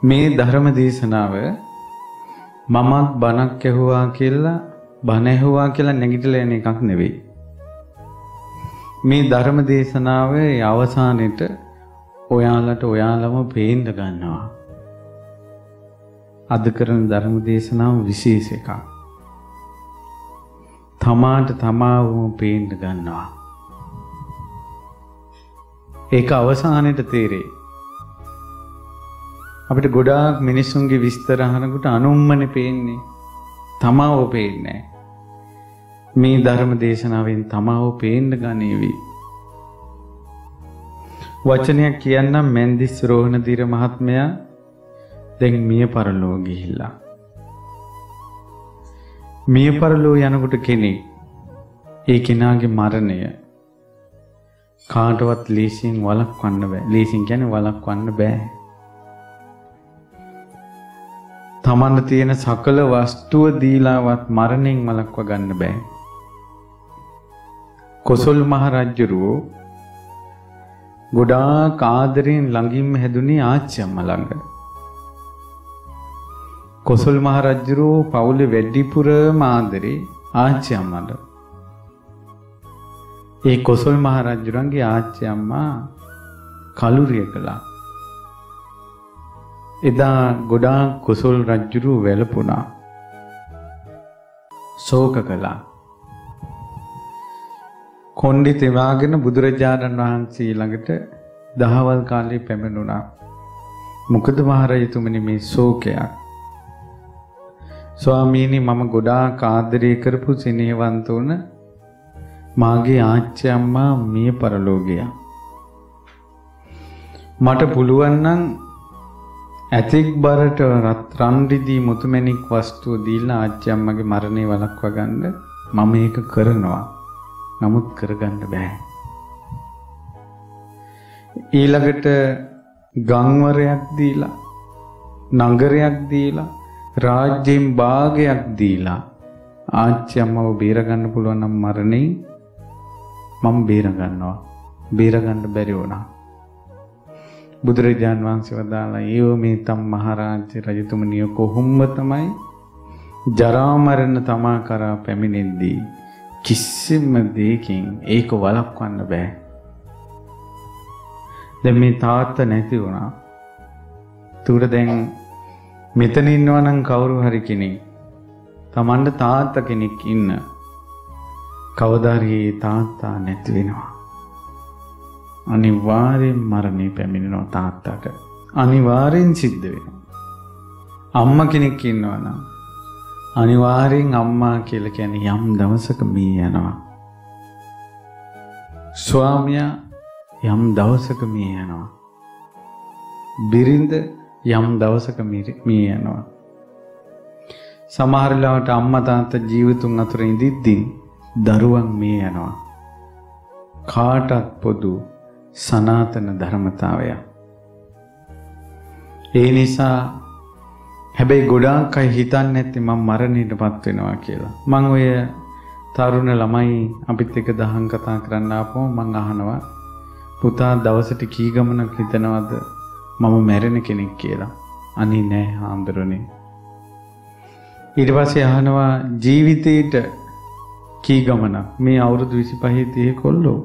මේ ධර්ම දේශනාව මමත් බණක් ඇහුවා කියලා බණ ඇහුවා කියලා නැගිටලා යන එකක් නෙවෙයි. මේ ධර්ම දේශනාවේ අවසානෙට ඔයාලට ඔයාලම පේන්න ගන්නවා. අද කරන ධර්ම දේශනාව විශේෂ එකක්. තමාට තමාවම පේන්න ගන්නවා. ඒක අවසානෙට තේරෙයි. අපිට ගොඩාක් මිනිස්සුන්ගේ විස්තර අහනකොට අනුම්මනේ පේන්නේ. තමාව පේන්නේ නැහැ. මේ ධර්ම දේශනාවෙන් තමාව පේන්න ගනීවි. වචනයක් කියන්නම් මැන්දිස් රෝහණදීර මහත්මයා දැන් මිය පරලෝ ගිහිල්ලා. මිය පරලෝ යනකොට කෙනෙක් ඒ කෙනාගේ මරණය කාටවත් ලේසියෙන් වළක්වන්න බෑ. ලේසියෙන් කියන්නේ වළක්වන්න බෑ. තමන්ට තියෙන සකල වස්තුව දීලාවත් මරණයෙන් වළක්ව ගන්න බෑ. කොසල් මහ රජුරෝ ගොඩාක් ආදරෙන් ළඟින්ම හැදුනේ ආච්චි අම්මා ළඟ. කොසල් මහ රජුරෝ පවුලේ වැඩිපුරම ආදරේ ආච්චි අම්මට. ඒ කොසල් මහ රජුරන්ගේ ආච්චි අම්මා කලුරිය කළා. එදා ගොඩාක් කොසල් රජුරෝ වැළපුණා. ශෝක කළා. කොණ්ඩි තෙවාගෙන බුදුරජාණන් වහන්සේ ළඟට දහවල් කාලේ පැමිණුණා. මොකද මහරජතුමනි මේ ශෝකයක්. ස්වාමීනි මම ගොඩාක් ආදරය කරපු සෙනෙහවන්ත වුණ මාගේ ආච්චි අම්මා මිය පරලෝ ගියා. මට පුළුවන් නම් ඇතෙක් බරට රන් රිදී මුතුමැණික් වස්තුව දීලා ආච්චි අම්මගේ මරණය වළක්වා ගන්න මම ඒක කරනවා. නමුත් කරගන්න බෑ. ඊළඟට ගංවරයක් දීලා නගරයක් දීලා රාජ්‍යයෙන් භාගයක් දීලා ආච්චි අම්මව බේරගන්න පුළුවන් නම් මරණේ මම බේරගන්නවා. බේරගන්න බැරි වුණා. බුදුරජාන් වහන්සේ වදාළා ඒව මේ තම් මහරජ රජතුමනිය කොහොම තමයි ජරා මරණ තමා කරා පැමිණෙද්දී කිසිම දෙයකින් ඒක වළක්වන්න බෑ. දැන් මේ තාත්තා නැති වුණා. තුර දැන් මෙතන ඉන්නවා නම් කවුරු හරි කෙනෙක් තමන්ට තාත්තා කෙනෙක් ඉන්න කවදා හරි තාත්තා නැති වෙනවා. අනිවාර්යෙන් මරණය පැමිණෙනවා තාත්තට. අනිවාර්යෙන් සිද්ධ වෙනවා. අම්මා කෙනෙක් ඉන්නවා නම් අනිවාර්යෙන් අම්මා කියලා කියන්නේ යම් දවසක මිය යනවා. ස්වාමියා යම් දවසක මිය යනවා. බිරිඳ යම් දවසක මිය යනවා. සමහර ලාවට අම්මා තාත්තා ජීවිතුන් අතර ඉඳිද්දී දරුවන් මිය යනවා. කාටත් පොදු සනාතන ධර්මතාවය. ඒ නිසා හැබැයි ගොඩාක් අය හිතන්නේ නැත්තේ මම මරණයටපත් වෙනවා කියලා. මම ඔය තරුණ ළමයි අපිත් එක්ක දහම් කතා කරන්න ආපුවම මම අහනවා පුතා දවසට කී ගමනක් හිතනවද මම මැරෙන කෙනෙක් කියලා. අනේ නෑ හාමුදුරනේ. ඊට පස්සේ අහනවා ජීවිතේට කී ගමනක් මේ අවුරුදු 25 30 කොල්ලෝ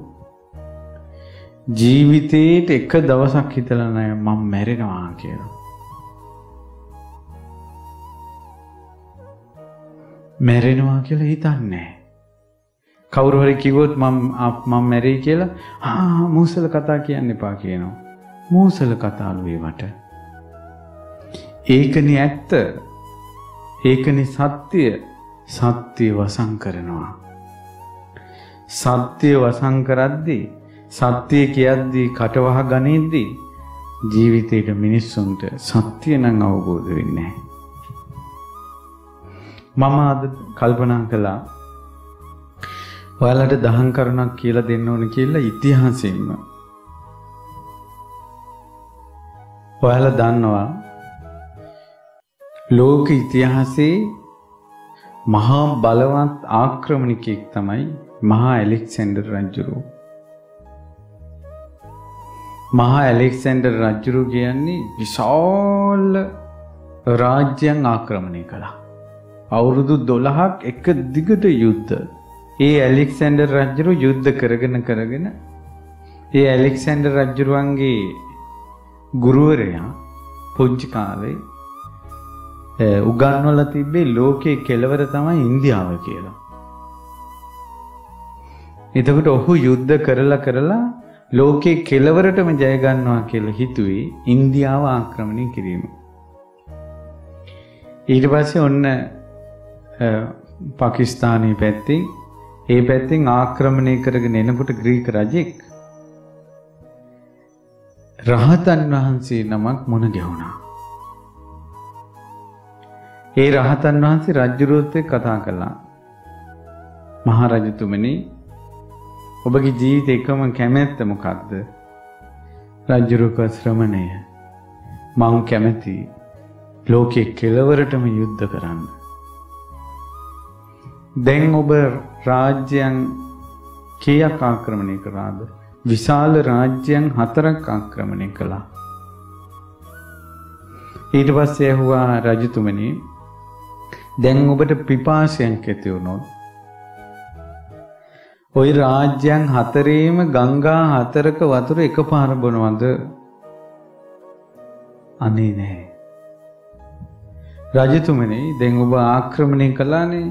ජීවිතේට එක දවසක් හිතලා නෑ මම මැරෙනවා කියලා. මැරෙනවා කියලා හිතන්නේ නැහැ. කවුරු හරි කිව්වොත් මම මැරෙයි කියලා මූසල කතා කියන්න එපා කියනවා. මූසල කතාලු ඒවට. ඒකනේ ඇත්ත. ඒකනේ සත්‍ය. සත්‍ය වසං කරනවා. සත්‍ය වසං කරද්දී සත්‍ය කියද්දී කටවහ ගනිද්දී ජීවිතේට මිනිස්සුන්ට සත්‍ය නම් අවබෝධ වෙන්නේ නැහැ. මම අද කල්පනා කළා ඔයාලට දහම් කරුණක් කියලා දෙන්න ඕන කියලා ඉතිහාසයෙන්ම. ඔයාලා දන්නවා ලෝක ඉතිහාසයේ මහා බලවත් ආක්‍රමණිකයෙක් තමයි මහා ඇලෙක්සැන්ඩර් රජුරෝ. මහා ඇලෙක්සැන්ඩර් රජුරු කියන්නේ විශාල රාජ්‍යයන් ආක්‍රමණය කළා. අවුරුදු 12ක් එක දිගට යුද්ධ. ඒ ඇලෙක්සැන්ඩර් රජුරු යුද්ධ කරගෙන ඒ ඇලෙක්සැන්ඩර් රජුරුවන්ගේ ගුරුවරයා පුංචි කාලේ උගන්වලා තිබ්බේ ලෝකයේ කෙළවර තමයි ඉන්දියාව කියලා. එතකොට ඔහු යුද්ධ කරලා ලෝකයේ කෙළවරටම ජය ගන්නවා කියලා හිතුවේ ඉන්දියාව ආක්‍රමණය කිරීම. ඊට පස්සේ ඔන්න පාකිස්තානයේ පැත්තෙන් ආක්‍රමණය කරගෙන එනකොට ග්‍රීක රජෙක් රහතන් වහන්සේ නමක් මුණ ගැහුණා. ඒ රහතන් වහන්සේ රජුරුවත් එක්ක කතා කළා. මහරජතුමනි, ඔබගේ ජීවිතේ එකම කැමැත්ත මොකක්ද? රජුරුක ශ්‍රමණය, මම කැමැති ලෝකයේ කෙළවරටම යුද්ධ කරන්න. දැන් ඔබ රාජ්‍යයන් කීයක් ආක්‍රමණය කරාද? විශාල රාජ්‍යයන් 4ක් ආක්‍රමණය කළා. ඊට පස්සේ ඇහුවා රජතුමනි, දැන් ඔබට පිපාසයක් ඇති වුණොත් ওই රාජ්‍යයන් 4ේම ගංගා 4ක වතුර එකපාර බොනවද? අනේ නෑ. රජතුමනි, දැන් ඔබ ආක්‍රමණය කළානේ.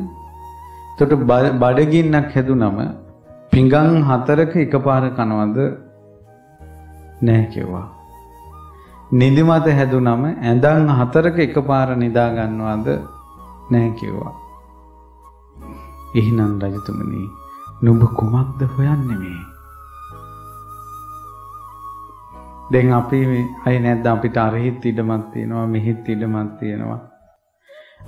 එතකොට බඩගින්නක් හැදුනම පිඟන් 4ක එකපාර කනවද? නෑ කිව්වා. නිදිමත හැදුනම ඇඳන් 4ක එකපාර නිදා ගන්නවද? නෑ කිව්වා. එහෙනම් රජතුමනි, නුඹ කුමක්ද හොයන්නේ මේ? දැන් අපි අය නැද්ද අපිට අරහිත් ඉඩමක් තියෙනවා, මෙහිත් ඉඩමක් තියෙනවා.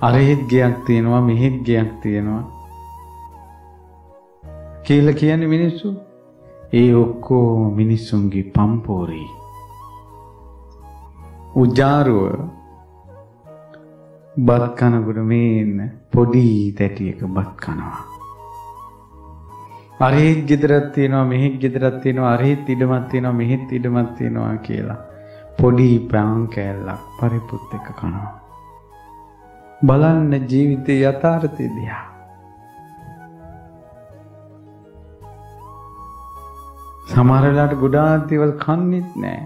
අරහිත් ගයක් තියෙනවා, මෙහිත් ගයක් තියෙනවා කියලා කියන්නේ මිනිස්සු. ඒ ඔක්කොම මිනිස්සුන්ගේ පම්පෝරි. උජාරුව බත් කනකොට මේන්න පොඩි තැටියක බත් කනවා. අරහිත් ගෙදරක් තියෙනවා, මෙහිත් ගෙදරක් තියෙනවා, අරහිත් ඉඩමක් තියෙනවා, මෙහිත් ඉඩමක් තියෙනවා කියලා පොඩි පාන් කෑල්ලක් පරිප්පුත් එක්ක කනවා. බලන්න ජීවිතේ යථාර්ථය දිහා. සමහර වෙලාවට ගොඩාක් දේවල් කන්නේත් නැහැ.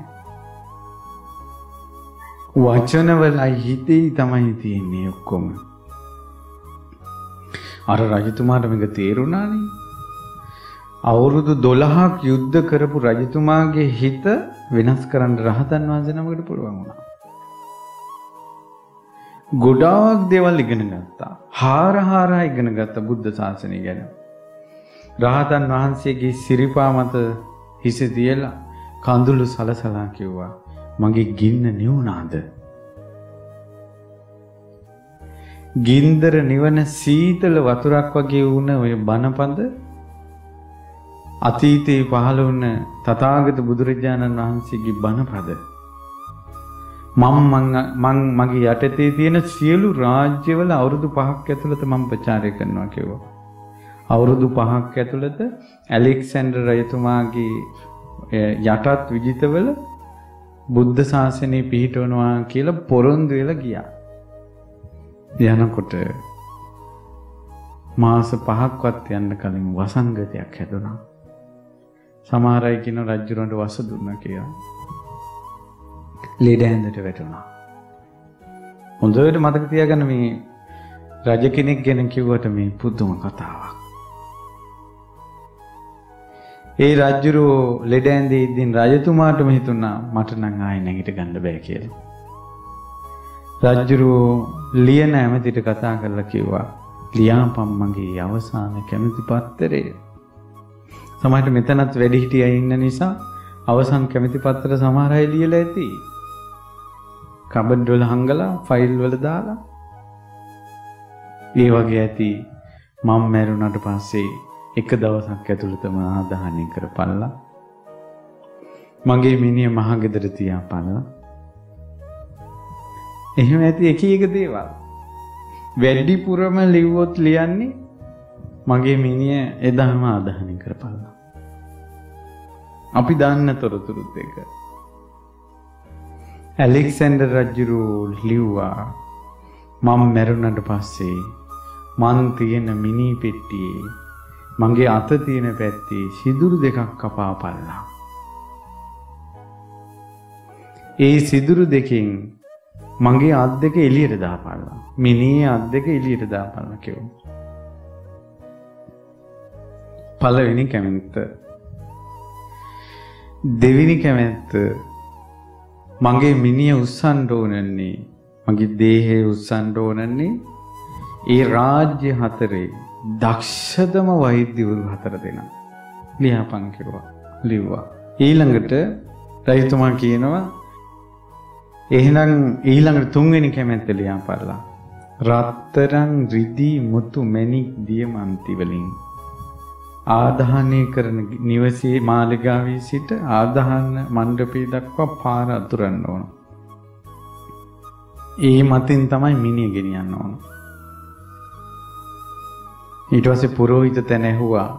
වචනවල හිතේ තමයි තියෙන්නේ ඔක්කොම. අර රජතුමාට මේක තේරුණානේ. අවුරුදු 12ක් යුද්ධ කරපු රජතුමාගේ හිත වෙනස් කරන්න රහතන් වහන්සේ නමකට පුළුවන් වුණා. ගොඩාක් දේවල් ඉගෙන ගත්තා. හාරහාරා ඉගෙන ගත්තා බුද්ධ ශාසනය ගැන. රහතන් වහන්සේගේ සිරිපා මත හිස තියලා කඳුළු සලසලා කිව්වා, මගේ ගින්න නිවුණාද? ගින්දර නිවන සීතල වතුරක් වගේ වුණ ඔය බණපද අතීතයේ පහළ වුණ තථාගත බුදුරජාණන් වහන්සේගේ බණපද මම මගේ යටතේ තියෙන සියලු රාජ්‍යවල අවුරුදු 5ක් ඇතුළත මම ප්‍රචාරය කරනවා කිව්වා. අවුරුදු 5ක් ඇතුළත ඇලෙක්සැන්ඩර් රජතුමාගේ යටත් විජිතවල බුද්ධ ශාසනය පිහිටවනවා කියලා පොරොන්දු වෙලා ගියා. යනකොට මාස 5ක්වත් යන්න කලින් වසංගතයක් හැදුනා. සමහර අය කියන රජුරන්ට වස දුන්නා කියලා. ලෙඩ ඇඳට වැටුණා. හොඳට මතක තියාගන්න මේ රජ කෙනෙක් ගැන කිව්වට මේ පුදුම කතාවක්. ඒ රජුරෝ ලෙඩ ඇඳේ ඉඳින් රජතුමාටම හිතුණා මට නම් ආයෙ නැගිට ගන්න බෑ කියලා. රජුරෝ ලියන ඇමතිට කතා කරලා කිව්වා, ලියාපම් මගේ අවසාන කැමැති පත්තරේ. සමහරට මෙතනත් වැඩි හිටියයි ඉන්න නිසා අවසන් කැමැති පත්‍ර සමහර අය ලියලා ඇති. කබඩ් වල හංගලා ෆයිල් වල දාලා. ඒ වගේ ඇති මම මැරුණාට පස්සේ එක දවසක් ඇතුළතම ආදාහනය කරපල්ලා. මගේ මිනිහ මහගෙදර තියාපල්ලා. එහෙම ඇති එක එක දේවල්. වැඩිපුරම ලිව්වොත් ලියන්නේ මගේ මිනිහ එදාම ආදාහනය කරපල්ලා. අපි දන්න තොරතුරුත් එක. ඇලෙක්සැන්ඩර් රජුරු ලිව්වා මම මැරුණට පස්සේ මං තියෙන මිනි පෙට්ටියේ මගේ අත තියෙන පැත්තේ සිදුරු දෙකක් කපාපල්ලා. ඒ සිදුරු දෙකෙන් මගේ අත් දෙක එළියට දාපල්ලා. මිනියේ අත් දෙක එළියට දාපල්ලා කිව්වා. පළවෙනි කැමැත්ත. දෙවෙනි කැමැත්ත මගේ මිනිය උස්සන්න ඕනන්නේ මගේ දේහය උස්සන්න ඕනන්නේ ඒ රාජ්‍ය හතරේ දක්ෂතම වෛද්‍යවරු 4 දෙනා ලියාපන් කෙරුවා ලිව්වා. ඊළඟට රජතුමා කියනවා එහෙනම් ඊළඟට තුන්වෙනි කැමැත්ත ලියාපල්ලා. රත්තරන් රිදී මුතු මැණික් දියමන්ති වලින් ආදාහනය කරන නිවසේ මාලිගාවේ සිට ආදාහන මණ්ඩපය දක්වා පාර අතුරන්න ඕන. ඒ මතින් තමයි මිනිහ ගෙනියන්න ඕන. ඊට පස්සේ පුරෝහිත තැන ඇහුවා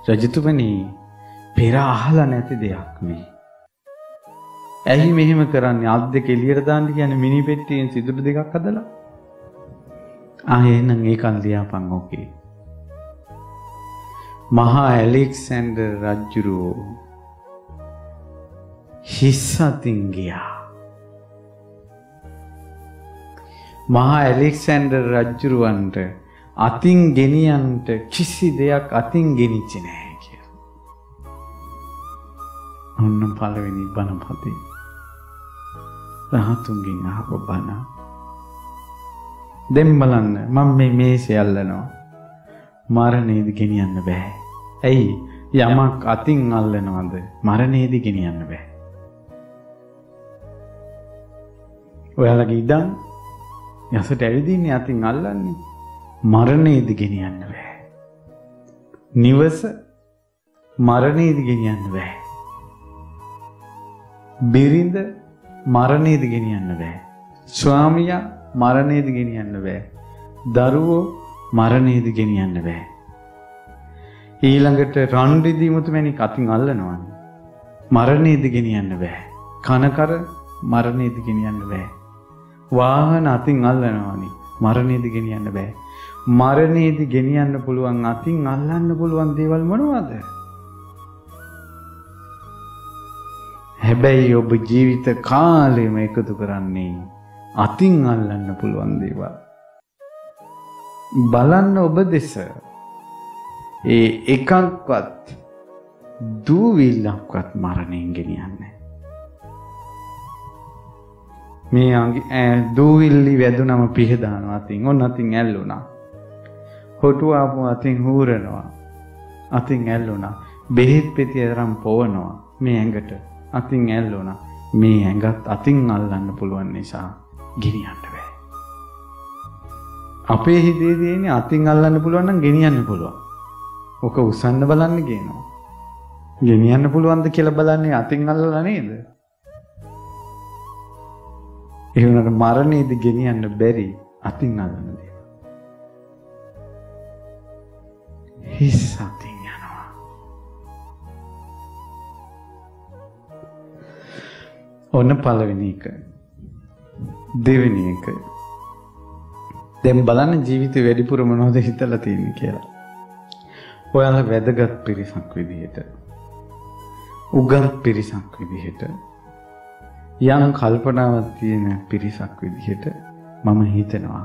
රජතුමනි පෙර අහලා නැති දෙයක් මේ. ඇයි මෙහෙම කරන්නේ? අත් දෙක එළියට දාන්න කියන්නේ මිනි පෙට්ටියෙන් සිදුරු දෙකක් හදලා. එහෙනම් ඒකන් ලියාපන් ඕකේ. මහා ඇලෙක්සැන්ඩර් රජුරෝ හිස් අතින් ගියා. මහා ඇලෙක්සැන්ඩර් රජුරවන්ට අතින් ගෙනියන්ට කිසි දෙයක් අතින් ගෙනිච්චේ නැහැ කියලා. ඔන්න පළවෙනි බණපදේ. රහතුන්ගෙන් අහපු බණ. දැන් බලන්න මම මේ මේසය අල්ලනවා. මරණයේදී ගෙනියන්න බෑ. ඇයි? යමක් අතින් අල්ලනවද මරණයේදී ගෙනියන්න බෑ. ඔයාලගේ ඉඩම් යසට ඇවිදින්නේ අතින් අල්ලන්නේ මරණයේදී ගෙනියන්න බෑ. නිවස මරණයේදී ගෙනියන්න බෑ. බිරිඳ මරණයේදී ගෙනියන්න බෑ. ස්වාමියා මරණයේදී ගෙනියන්න බෑ. දරුවෝ මරණයේදී ගෙනියන්න බෑ. ඊළඟට රන් රිදී මුතු මැණික් අතින් අල්ලනවානේ. මරණයේදී ගෙනියන්න බෑ. කනකර මරණයේදී ගෙනියන්න බෑ. වාහන අතින් අල්ලනවානේ. මරණයේදී ගෙනියන්න බෑ. මරණයේදී ගෙනියන්න පුළුවන් අතින් අල්ලන්න පුළුවන් දේවල් මොනවද? හැබැයි ඔබ ජීවිත කාලෙම එකතු කරන්නේ අතින් අල්ලන්න පුළුවන් දේවල්. බලන්න ඔබ දෙස ඒ එකක්වත් දූවිල්ලක්වත් මරණයෙන් ගෙනියන්නේ. මේ දූවිල්ලි වැදුනම පිහදානවා අතින්. ඔන්න අතින් ඇල්ලුණා. හොටු ආපු අතින් හූරනවා. අතින් ඇල්ලුණා. බෙහෙත් පෙති අරන් පොවනවා මේ ඇඟට. අතින් ඇල්ලුණා. මේ ඇඟත් අතින් අල්ලන්න පුළුවන් නිසා ගෙනියන්න බෑ. අපේ හිතේ තියෙන්නේ අතින් අල්ලන්න පුළුවන් නම් ගෙනියන්න පුළුවන්. ඔක උස්සන්න බලන්න කියනවා. ගෙනියන්න පුළුවන්ද කියලා බලන්නේ අතින් අල්ලලා නේද? ඒ වුණාට මරණයේදී ගෙනියන්න බැරි අතින් අල්ලන දේ. හිස් අතින් යනවා. ඔන්න පළවෙනි එක. දෙවෙනි එක. දැන් බලන්න ජීවිතේ වැඩිපුර මොනවද හිතලා තියෙන්නේ කියලා. ඔයාලා වැදගත් පිරිසක් විදිහට, උගත් පිරිසක් විදිහට, යම් කල්පනාවක් තියෙන පිරිසක් විදිහට මම හිතනවා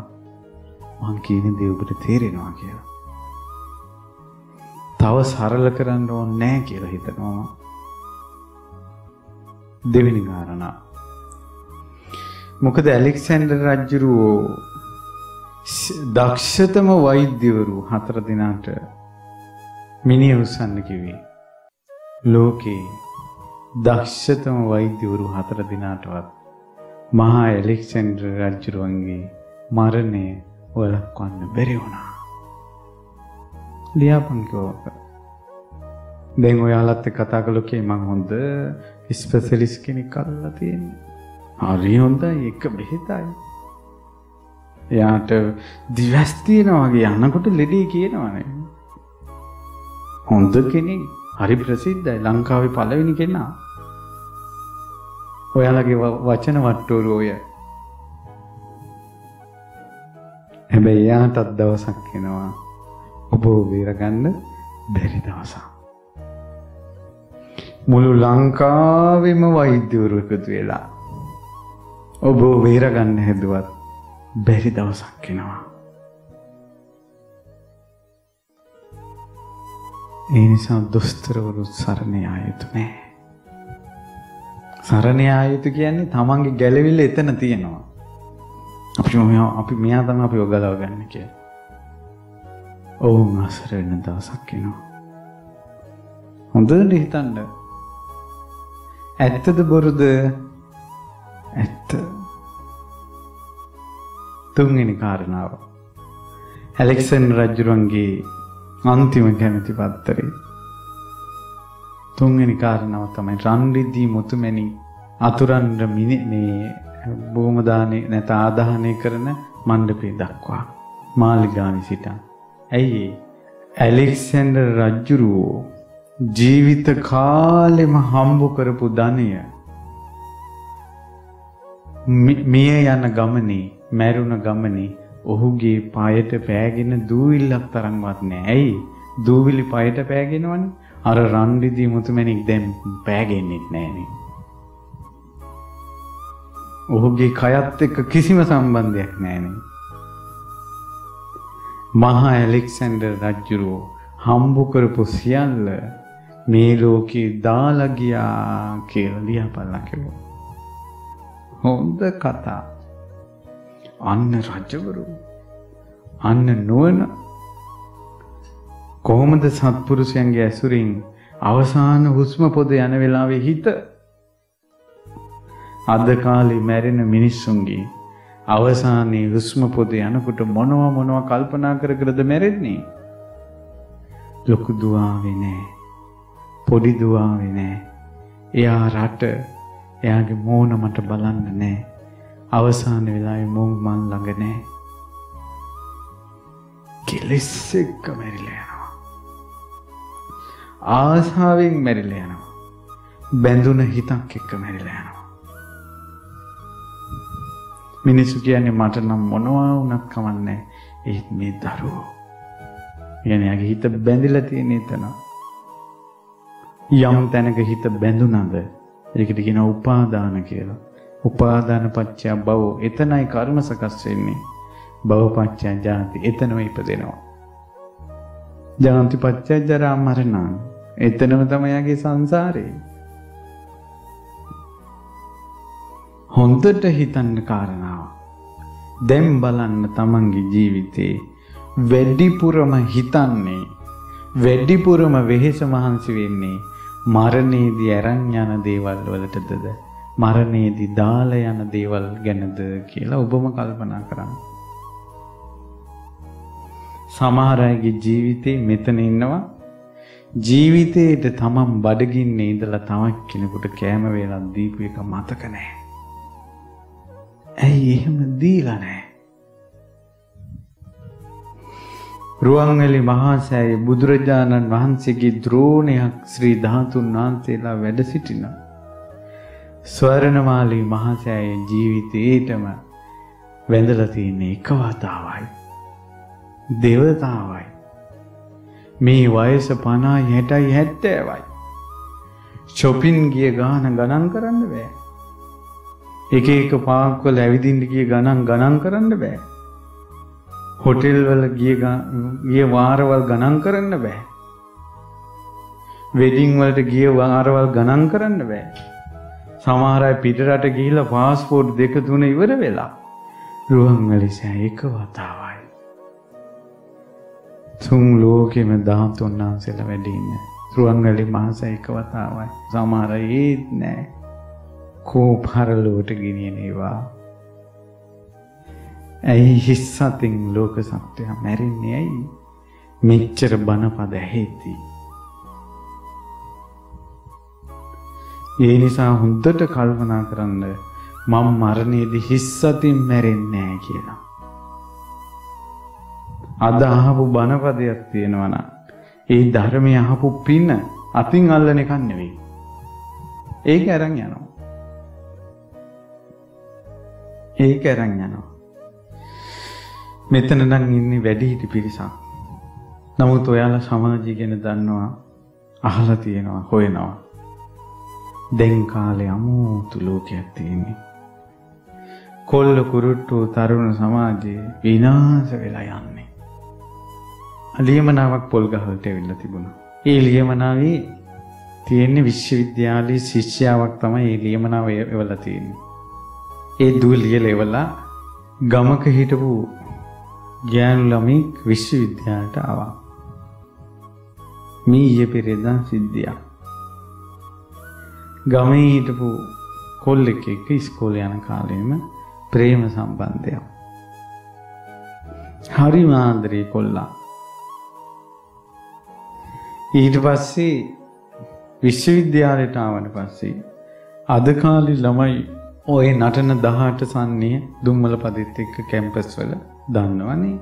මං කියන දේ ඔබට තේරෙනවා කියලා. තව සරල කරන්න ඕනේ නැහැ කියලා හිතනවා. දෙවෙනි කාරණා. මොකද ඇලෙක්සැන්ඩර් රජුරෝ දක්ෂතම වෛද්‍යවරු 4 දෙනාට මිනිහ උස්සන්න කිව්වේ. ලෝකේ දක්ෂතම වෛද්‍යවරු 4 දෙනාටවත් මහා ඇලෙක්සැන්ඩර් රජුරුවන්ගේ මරණය වළක්වන්න බැරි වුණා. ලියාපන් කෝක. දැන් ඔයාලත් එක්ක කතා කළොකේ මං හොඳ ස්පෙෂලිස්ට් කෙනෙක් අල්ලලා තියෙන්නේ. හරි හොඳයි එක බෙහෙතයි. එයාට දිවස් තියෙනවා වගේ යනකොට ලෙඩේ කියනවනේ. හොඳ කෙනෙක් හරි ප්‍රසිද්ධයි ලංකාවේ පළවෙනි කෙනා. ඔයාලගේ වචන වට්ටෝරු ඔය. හැබැයි යාටත් දවසක් එනවා ඔබ බේරගන්න බැරි දවසක්. මුළු ලංකාවෙම වෛද්‍යවරු එකතු වෙලා ඔබ බේරගන්න හැදුවත් බැරි දවසක් එනවා. ඒ නිසා දොස්තරවරු සරණ යා යුතු නෑ. සරණ යා යුතු කියන්නේ තමන්ගේ ගැලවිල්ල එතන තියෙනවා. අපි මෙයා තමයි අපි ඔගලව ගන්න කියලා. ඔවුන් අසර වෙන දවසක් එනවා. හොඳට හිතන්න. ඇත්තද බොරුද? ඇත්ත. තුන්වෙනි කාරණාව. ඇලෙක්සැන්ඩර් රජුගේ අන්තිම කැමැති පත්තරේ. තුන්වෙනි කාරණාව තමයි රන් රිදී මුතුමැණි අතුරන් මේ බොහොම දානේ නැත ආදාහනය කරන මණ්ඩපේ දක්වා මාලිගාවේ සිට. ඇයි ඇලෙක්සැන්ඩර් රජුරෝ ජීවිත කාලෙම හම්බ කරපු ධනය මිය යන ගමනේ මැරුණ ගමනේ ඔහුගේ පායට පෑගෙන දූවිල්ලක් තරම්වත් නැහැ. ඇයි දූවිලි පායට පෑගෙනවනේ? අර රන් රිදී මුතුමැණික් දැන් පෑගෙන්නේ නැහනේ. ඔහුගේ කයත් එක්ක කිසිම සම්බන්ධයක් නැහනේ. මහා ඇලෙක්සැන්ඩර් රජුරෝ හම්බ කරපු සියල්ල මේ ලෝකේ දාලා ගියා කියලා ලියපල්ලා කිව්වා. හොඳ කතා. අන්න රජවරු අන්න නුවණ කොහොමද සත්පුරුෂයන්ගේ ඇසුරින් අවසාන හුස්ම පොද යන වෙලාවේ හිත අද කාලේ මැරෙන මිනිස්සුන්ගේ අවසානයේ හුස්ම පොද යනකොට මොනවා කල්පනා කරද මැරෙන්නේ? ලොකු දුආවේ නෑ, පොඩි දුආවේ නෑ. එයා රට එයාගේ මෝන මට බලන්න නෑ. අවසාන වෙලාවේ මං ළඟ නෑ. කෙලෙස් එක්ක මැරිලා යනවා. ආසාවෙන් මැරිලා යනවා. බැඳුන හිතක් එක්ක මැරිලා යනවා. මිනිස්සු කියන්නේ මට නම් මොනවා වුණත් කමන්නේ ඒත් මේ දරුවෝ. يعني යාගේ හිත බැඳිලා තියෙන එතන. යම් තැනක හිත බැඳුනද ඒකට කියනවා උපාදාන කියලා. උපාදාන පත්‍ය භව. එතනයි කර්ම සකස් වෙන්නේ. භව පත්‍ය ජාති. එතනම ඉපදෙනවා. ජාති පත්‍ය ජරා මරණ. එතනම තමයි යාගේ සංසාරේ. හොඳට හිතන්න කාරණාව. දැන් බලන්න තමන්ගේ ජීවිතේ වැඩිපුරම හිතන්නේ වැඩිපුරම වෙහෙස මහන්සි වෙන්නේ මරණයේදී අරන් යන දේවල් වලටද මරණයේදී දාලා යන දේවල් ගැනද කියලා ඔබම කල්පනා කරන්න. සමහර අයගේ ජීවිතේ මෙතන ඉන්නවා ජීවිතේට තමන් බඩගින්නේ ඉඳලා තවත් කෙනෙකුට කෑම වේලක් දීපු එක මතක නැහැ. ඇයි එහෙම දීලා නැහැ? රුවන්වැලි මහා සෑයේ බුදුරජාණන් වහන්සේගේ ද්‍රෝණයක් ශ්‍රී ධාතුන් වහන්සේලා වැඩ සිටින ස්වර්ණමාලී මහා සෑයේ ජීවිතේටම වැඳලා තියෙන එක වතාවයි. දේවතාවයි. මේ වයස 50යි 60යි 70යි. shopping ගිය ගණන් කරන්න බෑ. එක පාක් වල ඇවිදින්න ගිය ගණන් කරන්න බෑ. හොටෙල් වල ගිය වාරවල් ගණන් කරන්න බෑ. වෙඩින් වලට ගිය වාරවල් ගණන් කරන්න බෑ. සමහර අය පිටරට ගිහිල්ලා පාස්පෝර්ට් 2-3 ඉවර වෙලා රුවන්වැලි සෑය එක වතාවයි. තුන් ලෝකෙම ධාතුන් වහන්සේලා වැඩ ඉන්නේ රුවන්වැලි මහා සෑය එක වතාවයි. සමහර අය ඒත් නෑ. කෝපහරලුවට ගෙනියන ඒවා. ඇයි හිස් සතින් ලෝක සත්‍යය මැරෙන්නේ ඇයි? මෙච්චර බණපද ඇහෙති. ඒ නිසා හොඳට කල්පනා කරන්න මම මරණයේදී හිස් සතින් මැරෙන්නේ නැහැ කියලා. අද අහපු බණපදයක් තියෙනවා නම් ඒ ධර්මයේ අහපු පින අතින් අල්ලන එකක් නෙවෙයි. ඒක අරන් යනවා. ඒක අරන් යනවා. මෙතන නම් ඉන්නේ වැඩිහිටි පිරිසක්. නමුත් ඔයාලා සමාජය ගැන දන්නවා, අහලා තියෙනවා, හොයනවා. දැන් කාලේ අමුතු ලෝකයක් තියෙන්නේ. කොල්ල කුරුට්ටු තරුණ සමාජයේ විනාශ වෙලා යන්නේ. ලියමනාවක් පොල් ගහකට ඇවිල්ලා තිබුණා. ඒ ලියමනාවේ තියෙන්නේ විශ්වවිද්‍යාලයේ ශිෂ්‍යාවක් තමයි ඒ ලියමනාව එවලා තියෙන්නේ. ඒ දුව ලියලා එවලා ගමක හිටපු ගෑනු ළමෙක් විශ්වවිද්‍යාලයට ආවා. මේ ඊයේ පෙරේදා සිද්ධියක්. ගමේ හිටපු කොල්ලෙක් එක්ක ඉස්කෝලේ යන කාලෙම ප්‍රේම සම්බන්ධයක්. හරි මාන්දරේ කොල්ලා. ඊට පස්සේ විශ්වවිද්‍යාලයට ආවට පස්සේ අද කාලේ ළමයි ඔය නටන 18 සන්නිය දුම්මල පදෙත් එක්ක කැම්පස් වල දන්නවනේ.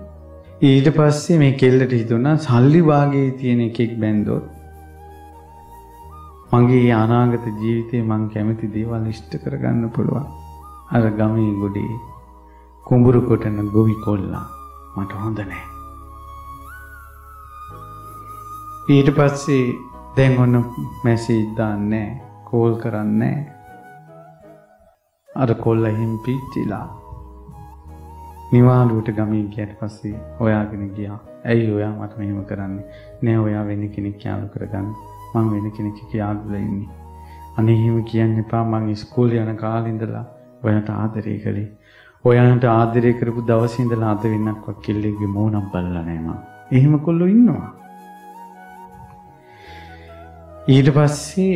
ඊට පස්සේ මේ කෙල්ලට හිතුණා සල්ලි වාගේ තියෙන එකෙක් බැන්දොත් මගේ අනාගත ජීවිතේ මං කැමති දේවල් ඉෂ්ට කරගන්න පුළුවන්. අර ගමේ ගොඩේ කුඹුරු කොටන ගොවි කොල්ලා මට හොඳ නැහැ. ඊට පස්සේ දැන් ඔන්න මැසේජ් දාන්නේ, කෝල් කරන්නේ. අර කොල්ලා හිම් පිච්චිලා නිවාඩුවට ගමේ ගියට පස්සේ හොයාගෙන ගියා. ඇයි ඔයා මට මෙහෙම කරන්නේ? නෑ ඔයා වෙන කෙනෙක් යාළු කරගන්න. මං වෙන කෙනෙක් යාළුලා ඉන්නේ. අනේ එහෙම කියන්න එපා. මං ඉස්කෝලේ යන කාලේ ඉඳලා ඔයාට ආදරය කළේ. ඔයාට ආදරය කරපු දවසේ ඉඳලා අද වෙනක්වත් කෙල්ලෙක්ගේ මූණක් බලලා නෑ මං. එහෙම කොල්ලෝ ඉන්නවා. ඊට පස්සේ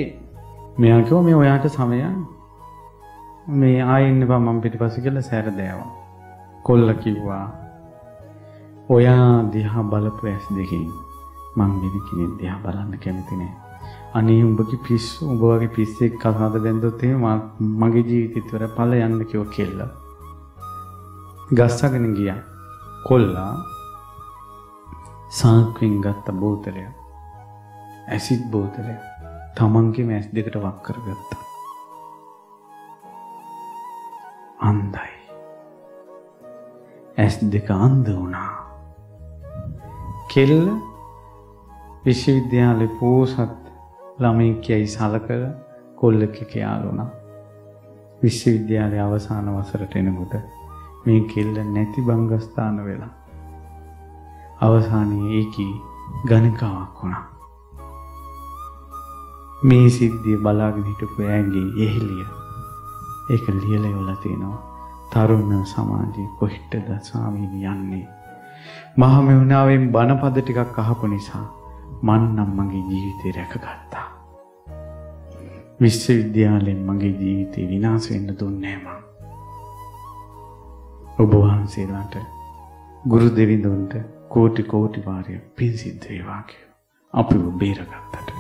මෙයා කිව්වා මේ ඔයාට සමයන් මේ ආයෙ ඉන්න බා මම පිටිපස්සේ කියලා සැර දෑවා. කොල්ල කිව්වා ඔයා දිහා බලපු ඇස් දෙකෙන් මං වෙන කෙනෙක් දිහා බලන්න කැමති නෑ. අනේ උඹගේ පිස්සු උඹ වගේ පිස්සෙක් කසාද බැන්දොත් එහෙම මගේ ජීවිතේත් වර පළ යන්න කිව්ව කෙල්ල. ගස්සගෙන ගියා. කොල්ලා සාක්කුවෙන් ගත්ත බෝතලය. ඇසිඩ් බෝතලය. තමන්ගේ ඇස් දෙකට වක් කරගත්තා. අන්ධයි. ඇස් දෙක අන්ධ වුණා. කෙල්ල විශ්වවිද්‍යාලේ පෝසත් ළමයි කියයි සලකලා කොල්ලෙක් යාළුණා. විශ්වවිද්‍යාලයේ අවසාන වසරට එනකොට මේ කෙල්ල නැති බංගස්ථාන වෙලා අවසානයේ ඒකී ගණිකාවක් වුණා. මේ සිද්ධිය බලාගෙන හිටපු ඇගේ එහෙලිය ඒක ලියලා ඉවලා තිනවා. තරුණ සමාජයේ කොහෙටද ස්වාමීනි යන්නේ? මහා මෙවුනාවෙන් බණපද ටිකක් අහපු නිසා මන් නම් මගේ ජීවිතේ රැකගත්තා. විශ්වවිද්‍යාලයෙන් මගේ ජීවිතේ විනාශ වෙන්න දුන්නේ නැහැ මං. ඔබ වහන්සේලාට ගුරු දෙවිඳුන්ට කෝටි කෝටි වාරයක් පින් සිද්ධ වේවා කියලා අපිව බේරගත්තට.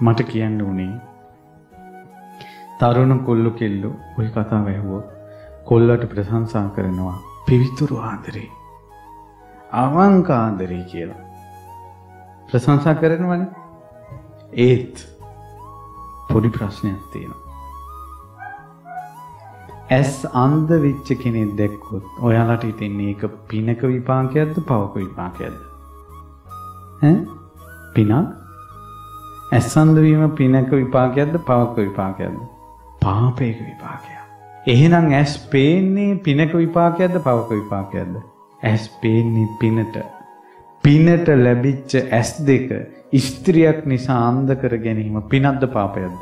මට කියන්න උනේ තරුණ කොල්ලෝ කෙල්ලෝ ওই කතාව ඇහුවොත් කොල්ලට ප්‍රශංසා කරනවා පිවිතුරු ආදරේ, අවංක ආදරේ කියලා. ප්‍රශංසා කරනවනේ. ඒත් පොඩි ප්‍රශ්නයක් තියෙනවා. ඇස් අන්ධ වෙච්ච කෙනෙක් දැක්කොත් ඔයාලට හිතෙන්නේ ඒක පිනක විපාකයක්ද පවක විපාකයක්ද? පිනක්? ඇස් අන්ධ වීම පිනක විපාකයක්ද පවක විපාකයක්ද? පාපයක විපාකයක්. එහෙනම් ඇස් පේන්නේ පිනක විපාකයක්ද පවක විපාකයක්ද? ඇස් පේන්නේ පිනට. පිනට ලැබිච්ච ඇස් දෙක ස්ත්‍රියක් නිසා අන්ධ කර ගැනීම පිනක්ද පාපයක්ද?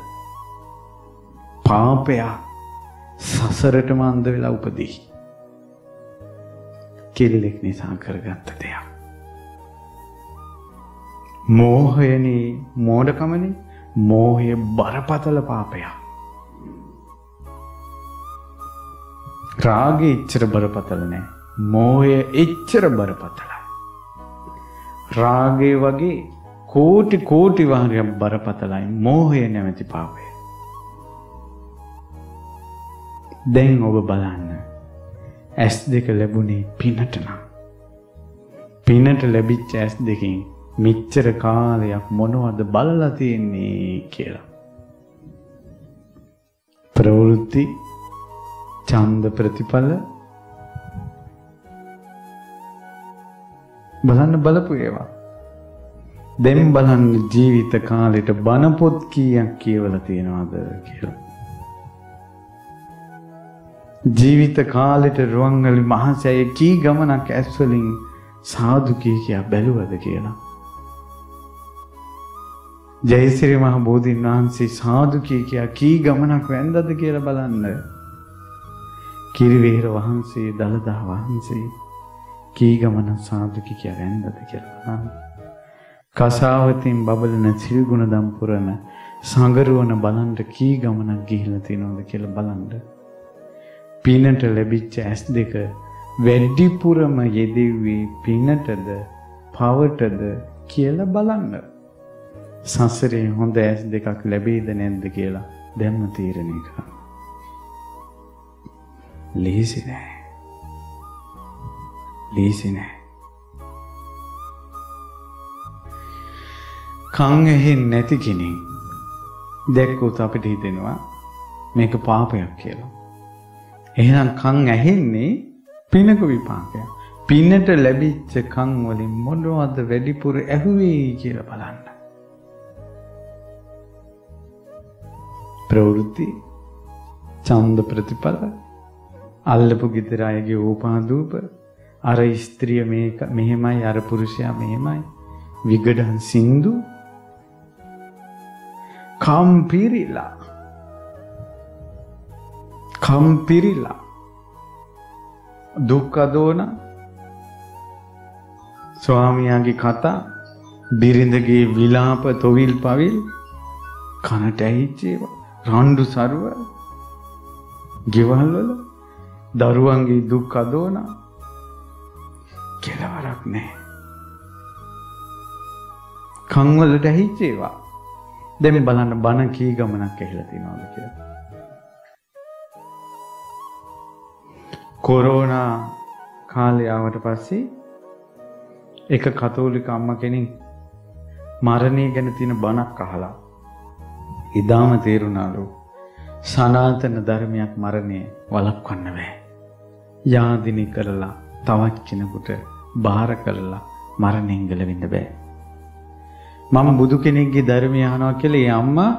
පාපයක්. සසරටම අන්ධ වෙලා උපදී. කෙල්ලෙක් නිසා කරගත්ත දෙයක්. මෝහයනේ මෝඩකමනේ. මෝහය බරපතල පාපයක්. රාගය එච්චර බරපතල නෑ. මෝහය එච්චර බරපතලයි. රාගය වගේ කෝටි කෝටි වාරයක් බරපතලයි මෝහය නැමැති පාපය. දැන් ඔබ බලන්න. ඇස් දෙක ලැබුණේ පිනට නම්. පිනට ලැබිච්ච ඇස් දෙකෙන් මෙච්චර කාලයක් මොනවද බලලා තියෙන්නේ කියලා. ප්‍රවෘත්ති, ඡන්ද ප්‍රතිඵල බලන්න බලපු ඒවා. දැන් බලන්න ජීවිත කාලෙට බණ පොත් කීයක් කියවලා තියෙනවද කියලා. ජීවිත කාලෙට රුවන්වැලි මහසෑය කී ගමනක් ඇස් වලින් සාදු කියා බැලුවද කියලා. ජයසිරි මහ බෝධීන් වහන්සේ සාදු කියා කී ගමනක් වැන්දද කියලා බලන්න. කිරිවේර වහන්සේ දලදා වහන්සේ කී ගමනක් සාදු කියා වැන්දද කියලා බලන්න. කසාවතින් බබලන සිල්ගුණ දම් පුරන සංගරුවන බලන්න කී ගමනක් ගිහිල්ලා තියෙනවද කියලා බලන්න. පිනට ලැබිච්ච ඇස් දෙක වැඩිපුරම යෙදෙව්වේ පිනටද පවටද කියලා බලන්න. සසරේ හොඳ ඇස් දෙකක් ලැබෙයිද නැද්ද කියලා දැම්ම තීරණය කරන්න. ලීසි නෑ. ලීසි නෑ. කන් ඇහෙන්නේ නැති කෙනෙක් දැක්කොත් අපිට හිතෙනවා මේක පාපයක් කියලා. එහෙනම් කන් ඇහෙන්නේ පිනක විපාකයක්. පිනට ලැබිච්ච කන් වලින් මොනවද වැඩිපුර ඇහුවේ කියලා බලන්න. ප්‍රවෘත්ති, ඡන්ද ප්‍රතිඵල, අල්ලපු ගෙදර අයගේ ඕපාදූප, අර ස්ත්‍රිය මේක මෙහෙමයි, අර පුරුෂයා මෙහෙමයි, විගඩන් සින්දු, කම්පිරිලා දුක් අදෝන, ස්වාමියාගේ කතා, බිරිඳගේ විලාප තොවිල් පවිල්, කනට ඇහිච්ච ඒවා, රණ්ඩු සරුව, ගෙවල් වල දරුවන්ගේ දුක් අදෝන කෙලවරක් නැහැ. කන් වලට ඇහිච්ච ඒවා. දැන් බලන්න බණ කී ගමනක් ඇහිලා තියෙනවද කියලා. කොරෝනා කාලය ආවට පස්සේ එක කතෝලික අම්මා කෙනෙක් මරණය ගැන තියෙන බණක් අහලා ඉදාම තේරුණාලු සනාතන ධර්මයක් මරණය වළක්වන්න බෑ. යාදිනි කරලා තවත් කෙනෙකුට බාර කරලා මරණයෙන් ගැලවෙන්න බෑ. මම බුදු කෙනෙක්ගේ ධර්මය අහනවා කියලා ඒ අම්මා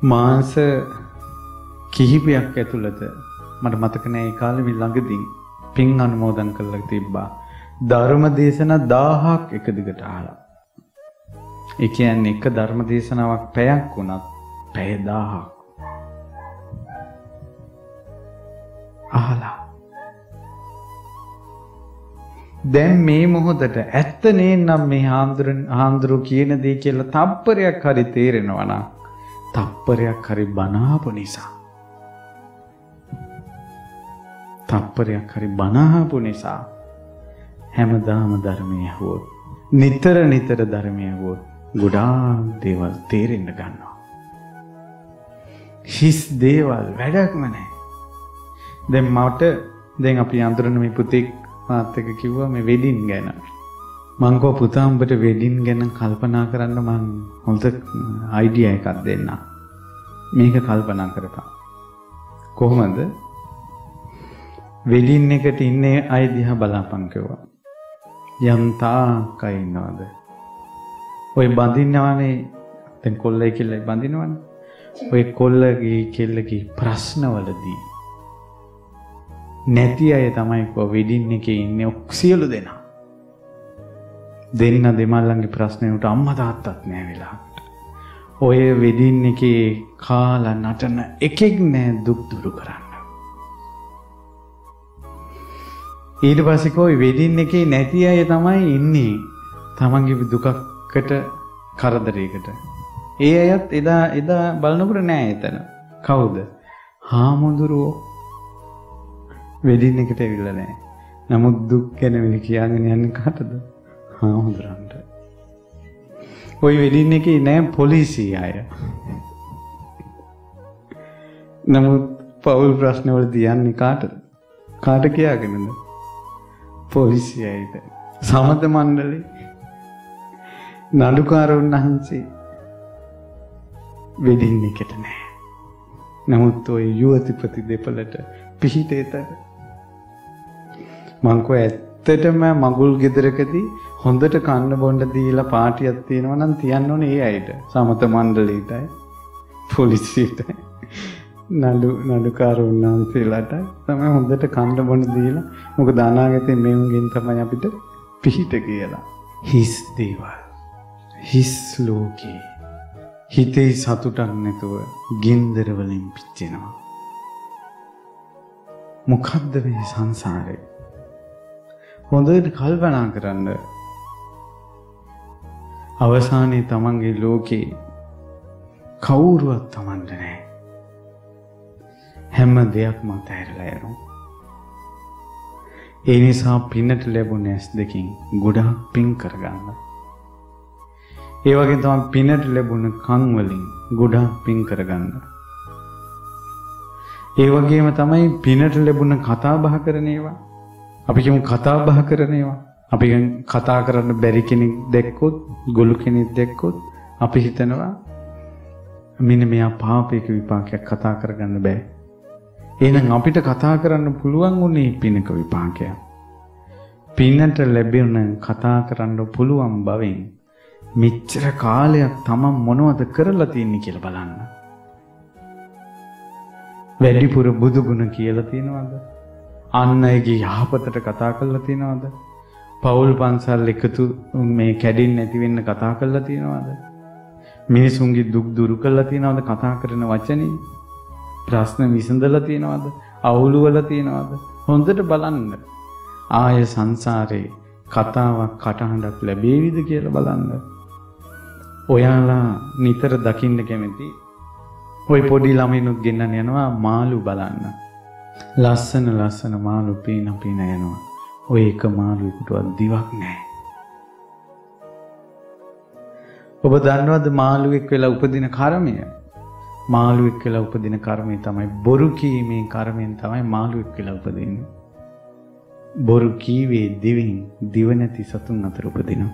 මාස කිහිපයක් ඇතුළත මට මතක නෑ ඒ කාලේ මේ ළඟදී පින් අනුමෝදන් කරලා තිබ්බා. ධර්ම දේශනා 1000ක් එක දිගට අහලා. ඒ කියන්නේ එක ධර්ම දේශනාවක් පැයක් වුණත් පැය 1000ක් අහලා. දැන් මේ මොහොතට ඇත්ත නේනම් මේ හාමුදුරු කියන දේ කියලා තප්පරයක් හරි තේරෙනවා නම් තප්පරයක් හරි බනහපු නිසා හැමදාම ධර්මය ඇහුවොත් නිතර ධර්මය ඇහුවොත් ගොඩාක් දේවල් තේරෙන්න ගන්නවා. හිස් දේවල් වැඩක්ම නැහැ. දැන් අපි අඳුරන මේ පුතෙක් මාත් එක්ක කිව්වා මේ වෙඩින් ගැන. මං කෝ පුතා උඹට වෙඩින් ගැන කල්පනා කරන්න මං හොඳ අයිඩියා එකක් දෙන්නම්. මේක කල්පනා කරපන්. කොහොමද? වෙඩින් එකට ඉන්නේ අය දිහා බලපන් කිව්වා. යන්තා කයින්නවද? ඔය බඳින්නවනේ දැන් කොල්ලයි කෙල්ලයි බඳිනවනේ. ඔය කොල්ලගේ කෙල්ලගේ ප්‍රශ්නවලදී නැති අය තමයි කො වෙඩින් එකේ ඉන්නේ සියලු දෙනා. දෙන්න දෙමළන්ගේ ප්‍රශ්නෙට අම්මා තාත්තත් නැහැ වෙලාවට. ඔය වෙඩින් එකේ කාලා නටන එකෙක් නැහැ දුක් දුරු කරන්න. ඊට පස්සේ කොයි වෙඩින් එකේ නැති අය තමයි ඉන්නේ තමන්ගේ දුකකට කරදරයකට. ඒ අයත් එදා බලනකොට නෑ එතන. කවුද? හාමුදුරුවෝ වෙඩින් එකට ඇවිල්ලා නෑ. නමුත් දුක් ගැන මේ කියන්න යන්නේ කාටද? හාමුදුරන්ට. ওই වෙඩින් එකේ නෑ පොලිසිය අය. නමුත් පෞල් ප්‍රශ්න වලදී යන්නේ කාටද? කාට කියාගෙනද? පොලිසියයිද? සමත මණ්ඩලේ නඩුකාරුන් වහන්සේ වෙඩින් එකට නෑ. නමුත් ඔය යුවතිපති දෙපළට පිහිටේතර මං කෝ ඇත්තටම මගුල් ගෙදරකදී හොඳට කන්න බොන්න දීලා පාටියක් තියෙනවා නම් තියන්න ඕනේ ඒ අයට. සමත මණ්ඩලයටයි පොලිසියටයි නඩුකාර උන්නාන්සේලාට තමයි හොඳට කන්න බොන්න දීලා මොකද අනාගතේ මෙවුන්ගෙන් තමයි අපිට පිහිට කියලා. හිස් දේවල් හිස් ලෝකේ හිතේ සතුටක් නැතුව ගින්දර වලින් පිච්චෙනවා. මොකද්ද මේ සංසාරේ? හොඳට කල්පනා කරන්න. අවසානයේ තමන්ගේ ලෝකේ කවුරුවත් තමන්ට නැහැ. හැම දෙයක්ම අතහැරලා යනවා. ඒ නිසා පින්නට ලැබුණ ඇස් දෙකින් ගොඩාක් පින් කරගන්න. ඒ වගේ තමයි පින්නට ලැබුණ කන් වලින් ගොඩාක් පින් කරගන්න. ඒ වගේම තමයි පින්නට ලැබුණ කතා බහ කරන ඒවා. අපි කියමු කතා බහ කරන ඒවා. අපි කතා කරන්න බැරි කෙනෙක් දැක්කොත්, ගොළු කෙනෙක් දැක්කොත් අපි හිතනවා මෙන්න මෙයා පාපයක විපාකයක් කතා කරගන්න බෑ. එහෙනම් අපිට කතා කරන්න පුළුවන් උනේ පිනක විපාකයක්. පිනට ලැබෙන කතා කරන්න පුළුවන් බවෙන් මෙච්චර කාලයක් තමන් මොනවද කරලා තියන්නේ කියලා බලන්න. වැඩිපුර බුදු ගුණ කියලා තියනවද? අන් අයගේ යහපතට කතා කරලා තියනවද? පෞල් පන්සල් එකතු මේ කැඩෙන්නේ නැති වෙන්න කතා කරලා තියනවද? මිනිසුන්ගේ දුක් දුරු කරලා තියනවද කතා කරන වචනේ? ප්‍රශ්න විසඳලා තියනවද? අවුල් වල තියනවද? හොඳට බලන්න. ආය සංසාරේ කතාවක් කටහඬක් ලැබෙවිද කියලා බලන්න. ඔයාලා නිතර දකින්න කැමති ওই පොඩි ළමයිනුත් ගෙන්නන්න යනවා මාළු බලන්න. ලස්සන ලස්සන මාළු පීන යනවා. ඔය එක මාළුවෙකුටවත් දිවක් නැහැ. ඔබ දන්නවද මාළුවෙක් වෙලා උපදින කර්මය? මාළුවෙක් වෙලා උපදින කර්මය තමයි බොරු කීමේ කර්මයෙන් තමයි මාළුවෙක් වෙලා උපදින්නේ. බොරු කීවේ දිවෙන් දිව නැති සතුන් අතර උපදිනවා.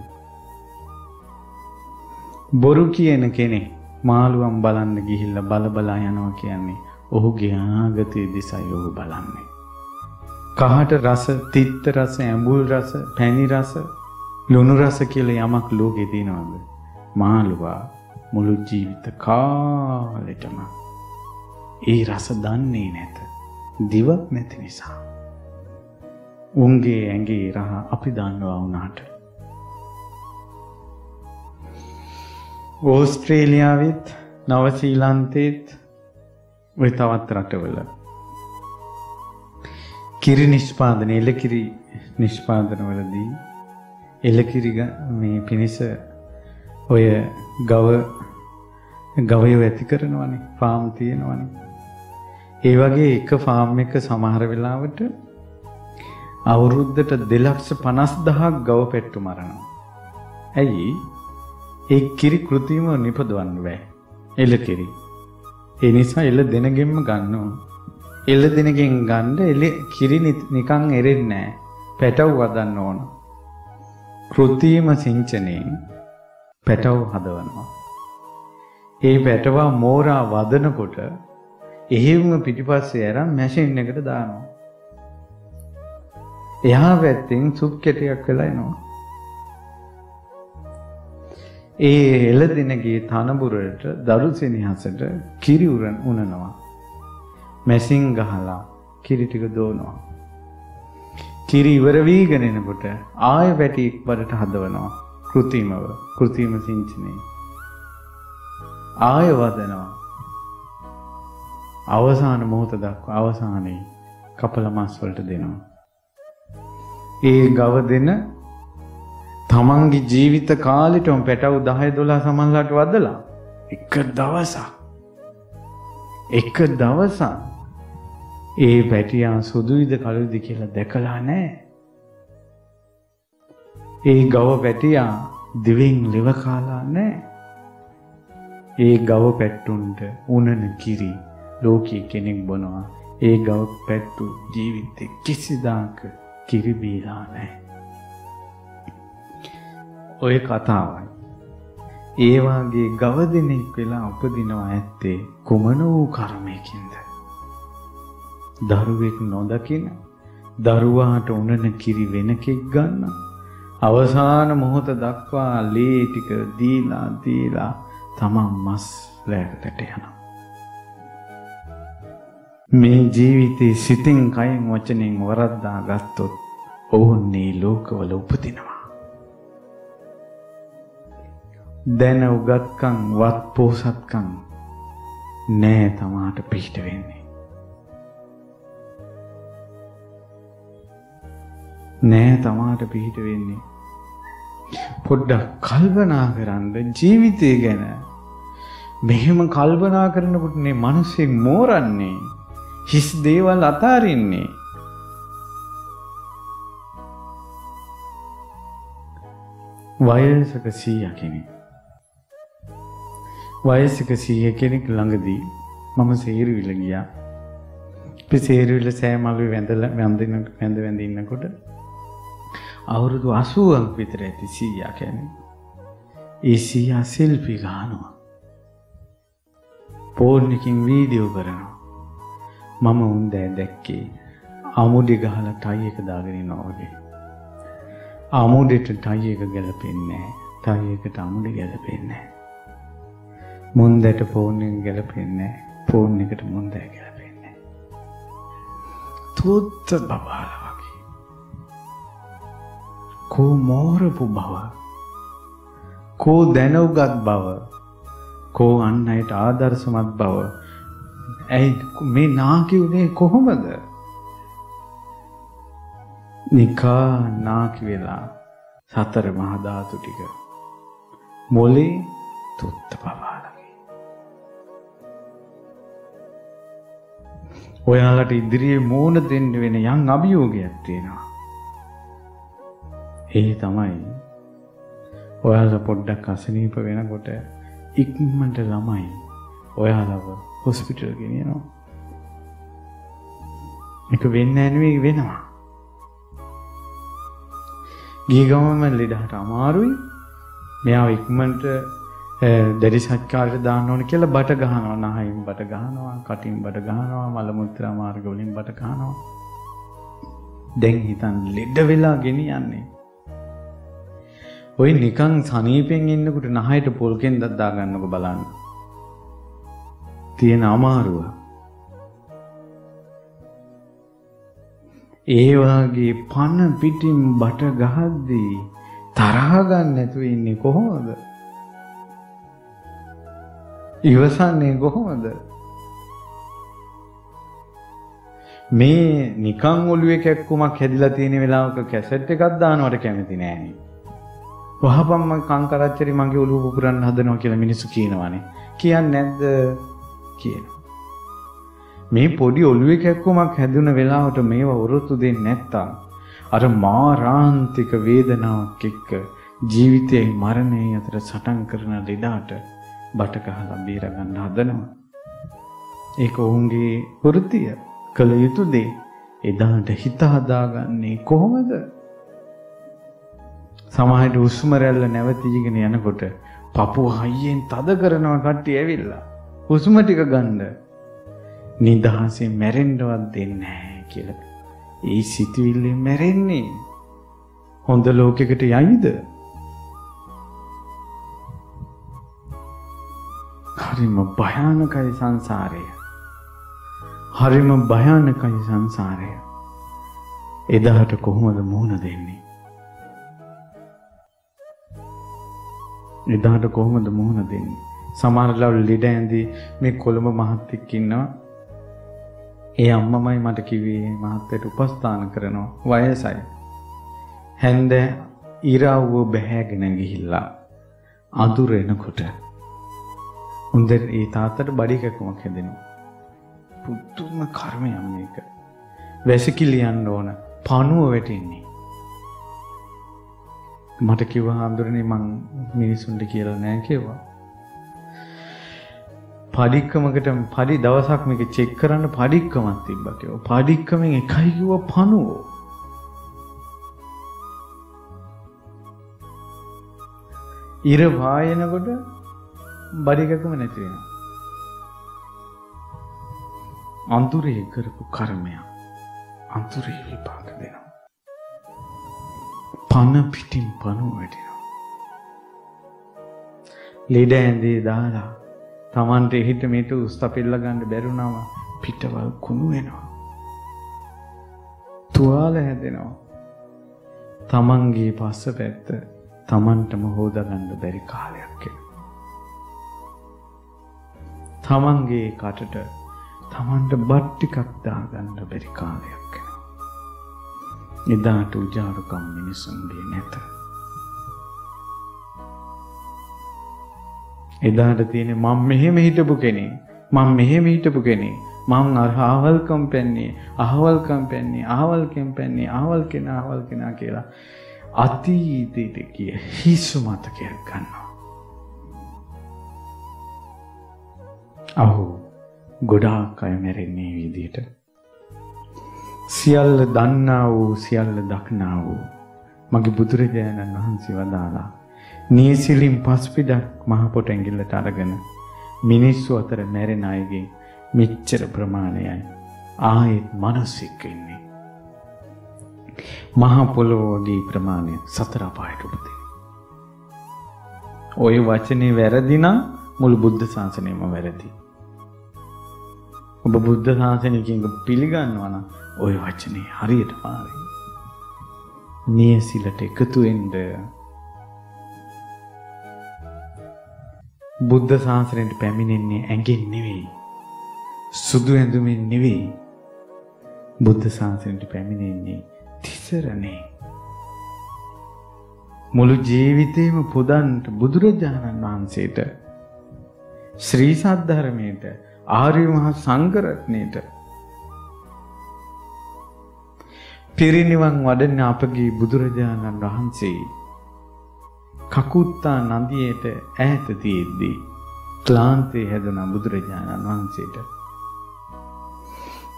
බොරු කියන කෙනෙක් මාළුවන් බලන්න ගිහිල්ලා බල යනවා කියන්නේ ඔහුගේ අනාගතයේ දිසයි ඔහු බලන්නේ. කහට රස, තිත්ත රස, ඇඹුල් රස, පැණි රස, ලුණු රස කියලා යමක් ලෝකේ තියෙනවද? මාළුවා මුළු ජීවිත කාලෙටම ඒ රස දන්නේ නැත. දිවක් නැති නිසා. උන්ගේ ඇඟේ රහ අපි දන්නවා වුණාට. ඕස්ට්‍රේලියාවෙත් නව ශ්‍රීලන්තෙත් ඔය තවත් රටවල කිරි නිෂ්පාදන එළකිරි නිෂ්පාදනවලදී එළකිරි මේ පිණිස ඔය ගවයෝ ඇති කරනවනේ ෆාම් තියෙනවනේ. ඒ වගේ එක ෆාම් එක සමහර වෙලාවට අවුරුද්දට 2,50,000ක් ගව පෙට්ටු මරනවා. ඇයි? ඒ කිරි කෘතිම නිපදවන්න බෑ. එළකිරි. ඒ නිසා එළ දෙනගෙන්ම ගන්නවා. එළ දෙනගෙන් ගන්න එළ කිරි නිකන් එරෙන්නේ නැහැ. පැටව වදන්න ඕන. කෘතිම සිංචනයෙන් පැටව හදවනවා. ඒ පැටවා මෝරා වදනකොට එහෙම පිටිපස්සේ අරන් මැෂින් එකට දානවා. එහා පැත්තෙන් සුප් කැටයක් වෙලා එනවා. ඒ එළදෙනගේ තනබුරට දරු සෙනෙහසට කිරි උනනවා. මැෂින් ගහලා කිරි ටික දෝනවා. කිරි ඉවර වීගෙන එනකොට ආයෙ පැටි එක්වරට හදවනවා. කෘතිම සිංචනේ. ආයෙ වදනවා. අවසාන මොහොත දක්වා අවසානයේ කපල මාස් වලට දෙනවා. ඒ ගව දෙන තමන්ගේ ජීවිත කාලෙටම පැටව 10-12 සමන්ලාට වදලා එක දවසක් ඒ පැටියා සුදුයිද කළුයිද කියලා දැකලා නැහැ. ඒ ගව පැටියා දිවෙන් ලෙව කාලා නැහැ. ඒ ගව පැට්ටුන්ට උනන කිරි ලෝකයේ කෙනෙක් බොනවා. ඒ ගව පැට්ටු ජීවිතේ කිසිදාක කිරි බීලා නැහැ. ඔය කතාවයි. ඒ වාගේ ගවදෙනෙක් වෙලා උපදිනවා ඇත්තේ කුමන වූ කර්මයකින්ද? දරුවෙක් නොදකින දරුවාට උනන කිරි වෙනකෙක් ගන්න අවසාන මොහොත දක්වා ලේ ටික දීලා තමන් මස් ලෑල්ලට යනවා. මේ ජීවිතේ සිතින් කයින් වචනෙන් වරද්දා ගත්තොත් ඔවුන් මේ ලෝකවල උපදිනවා. දැන උගත්කම් වත් පෝසත්කම් නෑ තමාට පිහිට වෙන්නේ. නෑ තමාට පිහිට වෙන්නේ. පොඩ්ඩක් කල්පනා කරන්න ජීවිතය ගැන. මෙහෙම කල්පනා කරනකොට මේ මිනිස්සෙක් මෝරන්නේ, හිස් දේවල් අතාරින්නේ. වයසක 100 කෙනෙක්. වයසක 100 කෙනෙක් ළඟදී මම සේරුවිල ගියා. අපි සේරුවිල සෑමලුවේ වැඳ ඉන්නකොට අවුරුදු 80ක් විතර ඇති 100 කියන්නේ. ඒ 100 සෙල්ෆි ගන්නවා. ෆෝන් එකකින් වීඩියෝ කරනවා. මම උන්දෑ දැක්කේ අමුඩි ගහලා ටයි එක දාගෙන ඉනවා වගේ. අමුඩෙට ටයි එක ගැලපෙන්නේ නැහැ. ටයි එකට අමුඩි ගැලපෙන්නේ නැහැ. මුන්දට ෆෝන් එක ගැලපෙන්නේ නැහැ. ෆෝන් එකට මුන්දෑ ගැලපෙන්නේ නැහැ. තුත් බබාලා වගේ. කෝ මෝරපු බව. කෝ දැනුගත් බව. කෝ අන් අයට ආදර්ශමත් බව. ඇයි මේ නාකි උනේ කොහොමද? නිකා නාකි වෙලා සතර මහා ධාතු ටික මොලේ තුත්ත පවාලගේ. ඔයාලට ඉදිරියේ මෝන දෙන්න වෙන යම් අභියෝගයක් තියෙනවා. ඒ තමයි ඔයාලා පොඩ්ඩක් අසනීප වෙනකොට ඉක්මනට ළමයි ඔයාලව හොස්පිටල් ගෙනියනවා. ඒක වෙන්නේ නෙවෙයි වෙනවා. ගිය ගමම ලෙඩට අමාරුයි. මෙයාව ඉක්මනට දැඩි සත්කාරයට දාන්න ඕන කියලා බට ගහනවා. නහයින් බට ගහනවා, කටින් බට ගහනවා, මල මුත්‍රා මාර්ග වලින් බට ගහනවා. දැන් හිතන් ලෙඩ වෙලා ගෙනියන්නේ. ඔය නිකන් සනීපෙන් ඉන්නකොට නහයට පොල් කෙන්දක් දාගන්නකො බලන්න. තියෙන අමාරුව. ඒ වාගේ පන පිටින් බට ගහද්දී තරහ ගන්න නැතුව ඉන්නේ කොහොමද? ඉවසන්නේ කොහොමද? මේ නිකන් ඔළුවේ කැක්කුමක් හැදිලා තියෙන වෙලාවක කැසට් එකක් දානවට කැමති නෑනේ. වහපම් මං කංකරච්චරි මගේ ඔළුව පුපුරන්න හදනවා කියලා මිනිස්සු කියනවානේ. කියන්නේ නැද්ද? කියනවා. මේ පොඩි ඔළුවේ කැක්කුමක් හැදුන වෙලාවට මේව වරොත්තු දෙන්නේ නැත්තම් අර මාරාන්තික වේදනාවක් එක්ක ජීවිතයයි මරණයයි අතර සටන් කරන ලෙඩාට බට ගහලා බේර ගන්න හදනවා. ඒක ඔවුන්ගේ වෘත්තිය, කළ යුතු දේ. එදාට හිත හදාගන්නේ කොහොමද? සමහරට හුස්ම රැල්ල නැවතීගෙන යනකොට පපුව හයියෙන් තද කරනවා කට්ටිය ඇවිල්ලා. හුස්ම ටික ගන්න. නිදහසේ මැරෙන්නවත් දෙන්නේ නැහැ කියලා. ඒ සිතුවිල්ලෙන් මැරෙන්නේ. හොඳ ලෝකයකට යයිද? හරිම භයානකයි සංසාරය. හරිම භයානකයි සංසාරය. එදාට කොහොමද මුහුණ දෙන්නේ? එදාට කොහොමද මුහුණ දෙන්නේ? සමහර ලාවල ලෙඩ ඇඳි මේ කොළඹ මහත්තයෙක් ඉන්නවා. ඒ අම්මමයි මට කිව්වේ මහත්තයට උපස්ථාන කරනවා වයසයි. හැන්ද ඉරව්ව බැහැගෙන ගිහිල්ලා අඳුර එනකොට උන්දේ ඒ තාත්තට බඩි කැක්කමක් හැදෙනවා. පුදුම කර්මයක් මේක. වැසිකිලි යන්න ඕන පණුව වැටෙන්නේ. මට කිව්වා හඳුරන්නේ මං මිනිසුන්ට කියලා නෑ කිව්වා. පඩික්කමකට පඩි දවසක් මේක චෙක් කරන්න පඩික්කමක් තිබ්බා කිව්වා. පඩික්කමෙන් එකයි කිව්වා පණුව. ඉර වායනකොට බඩිකකම නැති වෙනවා. අන්තුරේ කරපු කර්මය අන්තුරේ විපාක දෙනවා. පන පිටින් පණු වැටෙනවා. ලීඩ ඇඳේ දාලා Tamante හිට මේට උස්තපෙල්ල ගන්න බැරුණාම පිටවල් කුණු වෙනවා. තුවාල හැදෙනවා. තමන්ගේ පස්ස පැත්ත තමන්ටම හොදගන්න බැරි කාලයක් එනවා. තමන්ගේ කටට තමන්ට බත් ටිකක් දාගන්න බැරි කාලයක් එනවා. එදාට උජාරුකම් මිනිසුන්ගේ නැත. එදාට තියෙන්නේ මම මෙහෙම හිටපු කෙනෙක්, මම මෙහෙම හිටපු කෙනෙක්, මම අහවල්කම් පැන්නේ, අහවල්කම් පැන්නේ, අහවල්කම් පැන්නේ, අහවල් කෙනා කියලා අතීතයට කිය හිසු මතකයක් ගන්නවා. අහෝ ගොඩාක් අය මැරෙන්නේ විදිහට. සියල්ල දන්නා වූ සියල්ල දක්නා වූ මගේ බුදුරජාණන් වහන්සේ වදාලා නීසිලින් පස්පිඩක් මහ පොට ඇඟිල්ලට අරගෙන මිනිස්සු අතර මැරෙන අයගේ මෙච්චර ප්‍රමාණයයි ආයෙත් මිනිස්සෙක් ඉන්නේ. මහ පොළොව වගේ ප්‍රමාණය සතර අපායට උපදින. ඔය වචනේ වැරදි නම් මුළු බුද්ධ ශාසනයම වැරදි. ඔබ බුද්ධ ශාසනයකින් පිළිගන්නවා නම් ඔය වචනේ හරියට පාරයි. නියසිලට එකතු වෙන්න බුද්ධ ශාසනයට පැමිණෙන්නේ ඇඟෙන් නෙවෙයි, සුදු ඇඳුමින් නෙවෙයි. බුද්ධ ශාසනයට පැමිණෙන්නේ තිසරණේ. මුළු ජීවිතේම පුදන්ට බුදුරජාණන් වහන්සේට, ශ්‍රී සද්ධර්මයට, ආර්ය මහා සංඝරත්නයට පිරිනිවන් වඩන අපගේ බුදුරජාණන් වහන්සේ කකුත්තා නදියට ඈත තියෙද්දී ක්ලාන්තේ හැදුන බුදුරජාණන් වහන්සේට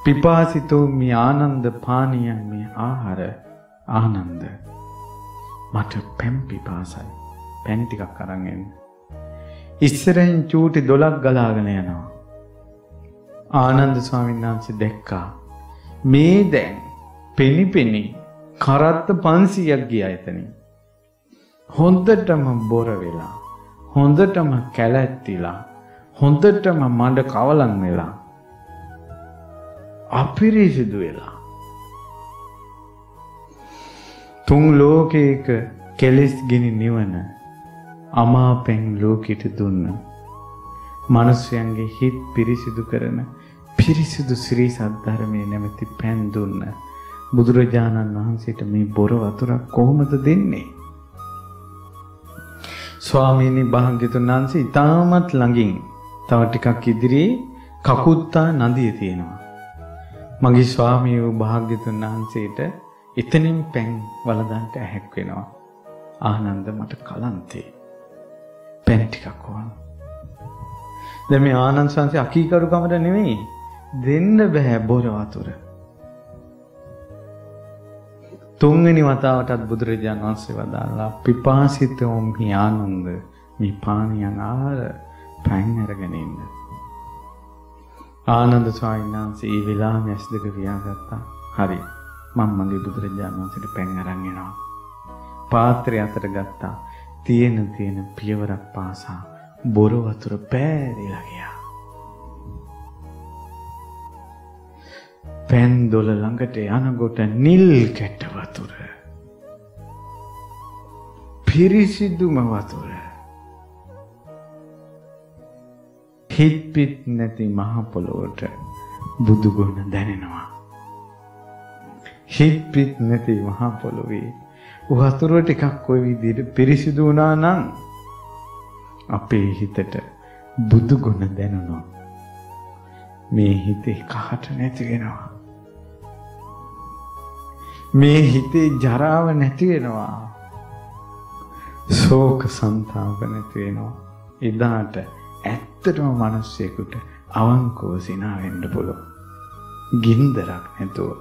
පිපාසිතෝ මේ ආනන්ද පානීයන් මේ ආහාර ආනන්ද මට පැම් පිපාසයි, පැන් ටිකක් අරන් එන්න. ඉස්සරහින් චූටි දොලක් ගලාගෙන යනවා. ආනන්ද ස්වාමීන් වහන්සේ දැක්කා මේ දැන් පෙනි කරත්ත 500ක් ගියා එතනින්. හොඳටම බොර වෙලා, හොඳටම කැලැත්තිලා, හොඳටම මඩ කවලම් වෙලා, අපිරිසිදු වෙලා, තුන් ලෝකයක කෙලෙස් ගිනි නිවන අමාපෙන් ලෝකෙට දුන්න මිනිස්යන්ගේ හිත් පිරිසිදු කරන පිරිසිදු ශ්‍රී සද්ධර්මයේ නැමැති පෑන් දුන්න බුදුරජාණන් වහන්සේට මේ බොර වතුරක් කොහොමද දෙන්නේ? ස්වාමීනි භාග්‍යතුන් වහන්සේ ඊටමත් ළඟින් තව ටිකක් ඉදිරියේ කකුත්තා නදිය තියෙනවා. මගේ ස්වාමී වූ භාග්‍යතුන් වහන්සේට එතනින් පැන් වළඳන්ට ඇහැක් වෙනවා. ආනන්ද මට කලන්තේ පැන් ටිකක් ඕන. දැන් මේ ආනන්ද සංසය අකීකරුකමට නෙමෙයි, දෙන්න බෑ බොර වතුර. තුන්වෙනි වතාවටත් බුදුරජාණන් වහන්සේ වදාළා පිපාසිතෝම් හි ආනන්ද මේ පානියන් ආහාර පැන් අරගෙන ඉන්න. ආනන්ද ස්වාමීන් වහන්සේ ඒ වෙලාවෙම ඇස් දෙක වියාගත්තා. හරි, මම මගේ බුදුරජාණන් වහන්සේට පැන් අරන් එනවා. පාත්‍රය අතට ගත්තා. තියෙන පියවරක් පාසා බොර වතුර පෑරිලා ගියා. පැන් දොල ළඟට යනකොට නිල් කැට වතුර, පිරිසිදුම වතුර, හිත් පිට නැති මහ පොළොවට බුදු ගුණ දැනෙනවා. හිත් පිට නැති මහ පොළොවේ වතුර ටිකක් ওই විදිහට පිරිසිදු වුණා නම් අපේ හිතට බුදු ගුණ දැනුණා. මේ හිතේ කහට නැති වෙනවා. මේ හිතේ ජරාව නැති වෙනවා. ශෝක සංතාප නැති වෙනවා. එදාට ඇත්තටම මිනිස්සෙකුට අවංකව සිනා වෙන්න පුළුවන්. ගින්දරක් නැතුව.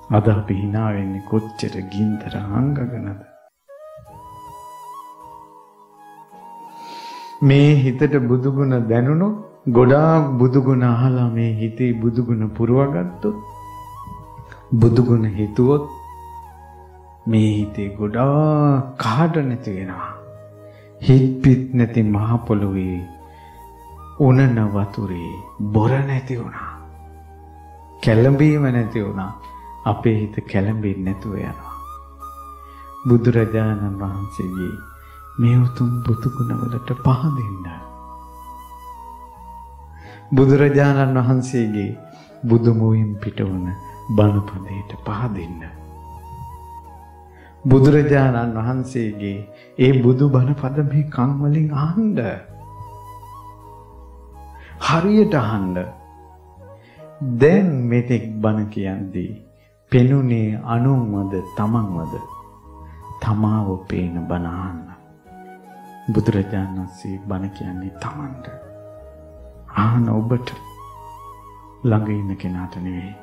අද අපි hina වෙන්නේ කොච්චර ගින්දර අංගගෙනද? මේ හිතට බුදුගුණ දැනුණොත් ගොඩාක් බුදුගුණ අහලා මේ හිතේ බුදුගුණ පුරවගත්තොත් බුදුගුණ හිතුවොත් මේ හිතේ ගොඩාක් කාඩ නැති වෙනවා. හිත් පිට නැති මහ පොළොවේ උනන වතුරේ බොර නැති වුණා. කැළඹීම නැති වුණා. අපේ හිත කැළඹෙන්නේ නැතුව යනවා. බුදුරජාණන් වහන්සේගේ මේ උතුම් බුදුගුණ වලට පහදින්න. බුදුරජාණන් වහන්සේගේ බුදු මුවින් පිටවන බණපදයට පහදින්න. බුදුරජාණන් වහන්සේගේ ඒ බුදු බණපද මේ කන් වලින් අහන්න. හරියට අහන්න. දැන් මෙතෙක් බණ කියන්දී පෙනුනේ අනුන්වද තමන්වද? තමාව පේන බණ අහන්න. බුදුරජාණන් වහන්සේ බණ කියන්නේ තමන්ට. අහන ඔබට ළඟ ඉන්න කෙනාට නෙවෙයි.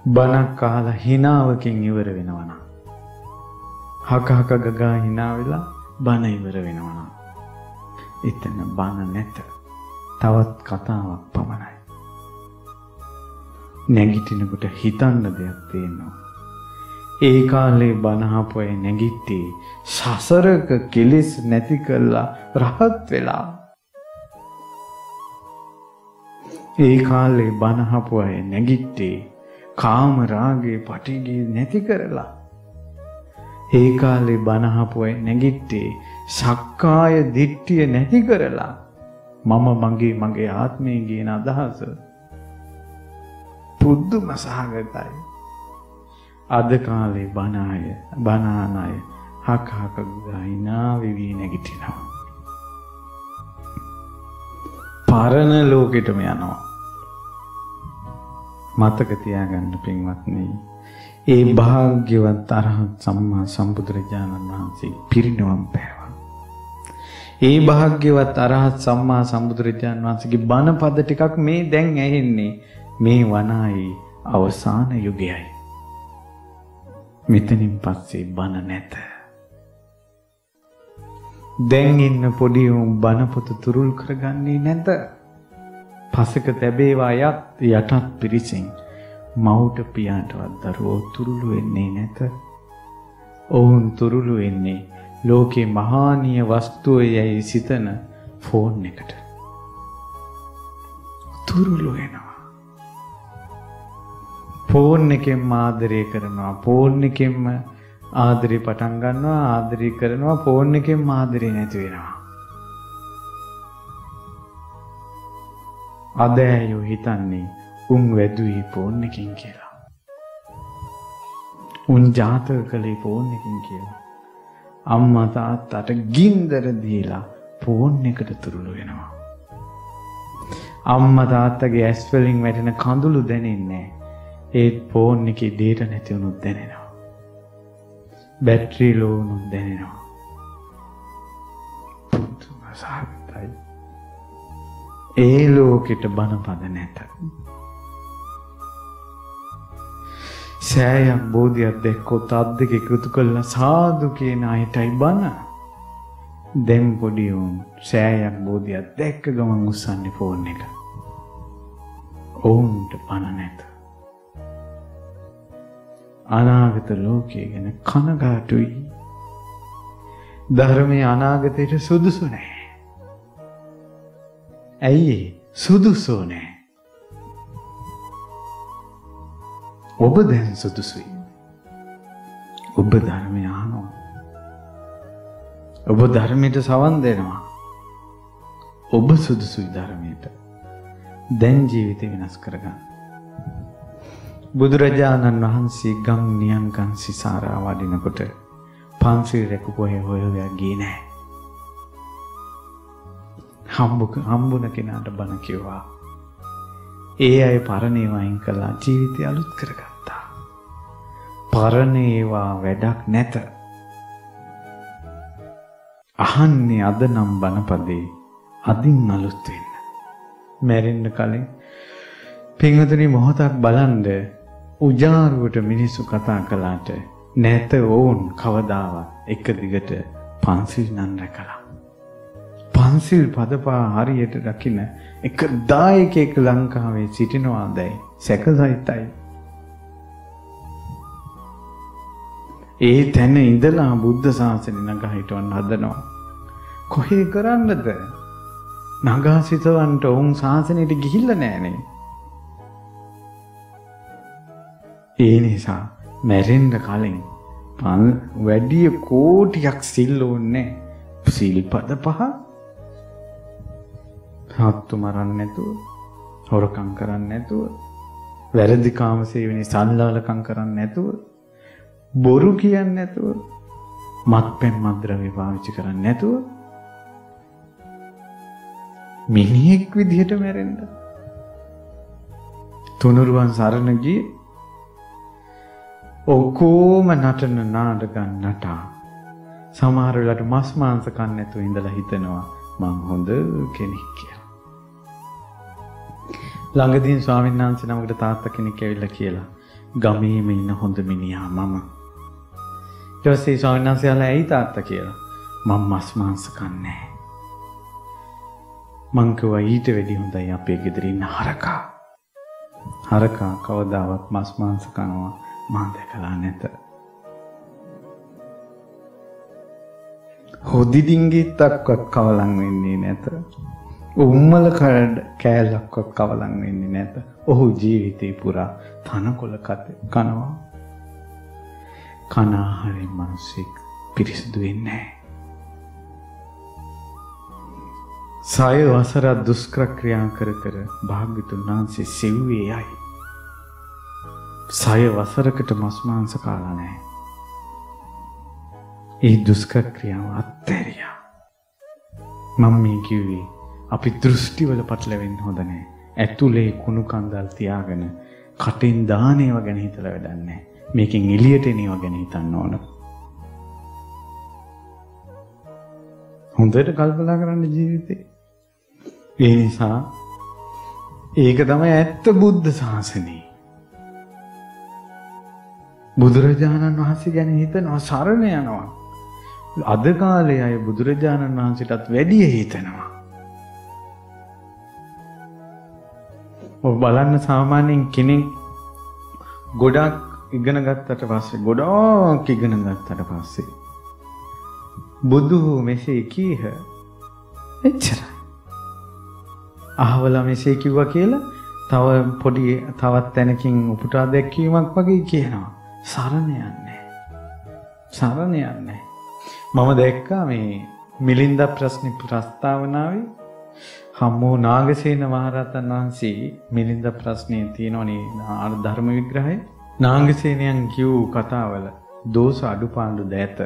බණක් අහලා හිනාවකින් ඉවර වෙනවනම්, හක හක ගගා හිනා වෙලා බණ ඉවර වෙනවනම්, එතන බණ නැත. තවත් කතාවක් පමණයි. නැගිටිනකොට හිතන්න දෙයක් තියෙනවා. ඒ කාලේ බණ අහපු අය නැගිට්ටේ සසරක කෙලෙස් නැති කරලා රහත් වෙලා. ඒ කාලේ බණ අහපු අය නැගිට්ටේ කාම රාගේ පටිගේ නැති කරලා. ඒ කාලේ බණ අහපු අය නැගිට්ටේ සක්කාය දිට්ඨිය නැති කරලා. මම මගේ ආත්මය කියන අදහස පුදුම සහගතයි. අද කාලේ බණ අය හක හක ගායිනා වෙවි නැගිටිනවා. පරණ ලෝකෙටම යනවා. මතක තියාගන්න පින්වත්නි, ඒ භාග්‍යවත් අරහත් සම්මා සම්බුදුරජාණන් වහන්සේ පිරිනිවන් පෑවා. ඒ භාග්‍යවත් අරහත් සම්මා සම්බුදුරජාණන් වහන්සේගේ බණ පද ටිකක් මේ දැන් ඇහෙන්නේ මේ වනායේ අවසාන යුගයයි. මෙතනින් පස්සේ බණ නැත. දැන් ඉන්න පොඩි උන් බණ පොත තුරුල් කරගන්නේ නැත. පසක තැබේවා යටත් පිරිසින් මවුට පියාටවත් දරුවෝ තුරුළු වෙන්නේ නැත. ඔවුන් තුරුළු වෙන්නේ ලෝකේ මහානීය වස්තුවයයි සිතන ෆෝන් එකට. තුරුළු වෙනවා. ෆෝන් එකෙන් ආදරය කරනවා. ෆෝන් එකෙන් ආදරේ පටන් ගන්නවා. ආදරය කරනවා. ෆෝන් එකෙන් ආදරේ නැති වෙනවා. අද ඇයෝ හිතන්නේ උන් වැදුවේ ෆෝන් එකකින් කියලා. උන් ජාතක කළේ ෆෝන් එකකින් කියලා. අම්මා තාත්තට ගින්දර දීලා ෆෝන් එකට තුරුළු වෙනවා. අම්මා තාත්තගේ ඇස් වලින් වැටෙන කඳුළු දැනෙන්නේ ඒත් ෆෝන් එකේ ඩේටා නැති වුණොත් දැනෙනවා. බැටරි ලෝ වුණොත් දැනෙනවා. පුදුම සාර්ථකයි. ඒ ලෝකෙට බණපද නැත. සෑයක් බෝධියක් දැක්කොත් අත් දෙක එකතු කරලා සාදු කියන අයටයි බණ. දැන් පොඩි උන් සෑයක් බෝධියක් දැක්ක ගමන් උස්සන්නේ ෆෝන් එක. ඔවුන්ට බණ නැත. අනාගත ලෝකය ගැන කනගාටුයි. ධර්මයේ අනාගතයට සුදුසු නැහැ. ඇයි සුදුසු නැහැ? ඔබ දැන් සුදුසුයි. ඔබ ධර්මය අහනවා. ඔබ ධර්මයට සවන් දෙනවා. ඔබ සුදුසුයි ධර්මයට. දැන් ජීවිතය වෙනස් කරගන්න. බුදුරජාණන් වහන්සේ ගම් නියංගන් සිසාරා වඩිනකොට පන්සිල් රැකපු අය හොයලා ගියේ නැහැ. හම්බුන කෙනාට බණ කිව්වා. ඒ අය පරණ ඒවා අයින් කළා, ජීවිතය අලුත් කරගත්තා. පරණ ඒවා වැඩක් නැත. අහන්නේ අද නම් බණපදේ අදින් අලුත් වෙන්න. මැරෙන්න කලින් පින්වතුනි මොහොතක් බලන්න උජාරුවට මිනිස්සු කතා කළාට නැත ඔවුන් කවදාවත් එක දිගට පන්සිල් නම් රැකලා. පන්සිල් පදපා හරියට රකින්න එක දායකයෙක් ලංකාවේ සිටිනවාදයි සැකසහිතයි. ඒ තැන ඉඳලා බුද්ධ ශාසනය නගා හිටවන්න හදනවා. කොහේ කරන්නද? නගා සිටවන්නට උන් ශාසනයට ගිහිල්ලා නෑනේ. ඒ නිසා මැරෙන්න කලින් වැඩි කෝටියක් සිල් ඕනේ. සිල්පද 5 සත්තු මරන්න නැතුව, හොරකම් කරන්න නැතුව, වැරදි කාම සේවනයේ සල්ලාලකම් කරන්න නැතුව, බොරු කියන්නේ නැතුව, මත්පැන් මත්ද්‍රව්‍ය පාවිච්චි කරන්නේ නැතුව මිනිහෙක් විදිහට මැරෙන්න. තුනුරුවන් සරණ ගියේ ඔක්කොම නටන නාටකම් නටා. සමහර වෙලාවට මස් මාංශ කන්න නැතුව ඉඳලා හිතනවා මං හොඳ කෙනෙක් කියලා. ළඟදී ස්වාමීන් වහන්සේ නමකට තාත්තා කෙනෙක් ඇවිල්ලා කියලා ගමේම ඉන්න හොඳ මිනිහා මම. ඊට පස්සේ ස්වාමීන් වහන්සේලා ඇයි තාත්තා කියලා මම මස් මාංශ කන්නේ නැහැ. මං කිව්වා ඊට වැඩි හොඳයි අපේ ගෙදර ඉන්න හරකා. හරකා කවදාවත් මස් මාංශ කනවා මම දැකලා නැත. හොදි ඩිංගිත්තක්වත් කවලම් වෙන්නේ නැත. උම්මල කෑල්ලක්වත් කවලම් වෙන්නේ නැත. ඔහු ජීවිතේ පුරා තනකොළ කනවා. කන ආහාරයෙන් මිනිස්සෙක් පිරිසිදු වෙන්නේ නැහැ. සය වසර දුෂ්කර ක්‍රියා කර කර භාග්‍යතුන් වහන්සේ සෙව්වේ යයි. සය වසරකට මස් මාංශ කාලා නැහැ. ඒ දුෂ්කර ක්‍රියාව අත්හැරියා. මම මේ කිව්වේ අපි දෘෂ්ටි වල පටලවෙන්න හොඳ නැහැ. ඇතුලේ කුණු කන්දල් තියාගෙන කටින් දානේව ගැන හිතලා වැඩක් නැහැ. මේකෙන් එළියට එනේව ගැන හිතන්න ඕන. හොඳට කල්පනා කරන්න ජීවිතේ. ඒ නිසා ඒක තමයි ඇත්ත බුද්ධ ශාසනය. බුදුරජාණන් වහන්සේ ගැන හිතනවා සරණ යනවා. අද කාලේ අය බුදුරජාණන් වහන්සේටත් වැඩිය හිතනවා. ඔබ බලන්න සාමාන්‍යයෙන් කෙනෙක් ගොඩක් ඉගෙන ගත්තට පස්සේ බුදු මෙසේ කීහ එච්චරයි. අහවලා මෙසේ කිව්වා කියලා තවත් තැනකින් උපුටා දැක්වීමක් වගේ කියනවා. සරණ යන්නේ. මම දැක්කා මේ මිලින්ද ප්‍රශ්න ප්‍රස්තාවනාවේ හම්මෝ නාගසේන මහරහතන් වහන්සේ මිලින්ද ප්‍රශ්නේ තියෙනවනේ ධර්ම විග්‍රහය. නාගසේනයන් කියූ කතාවල දෝෂ අඩුපාඩු දැත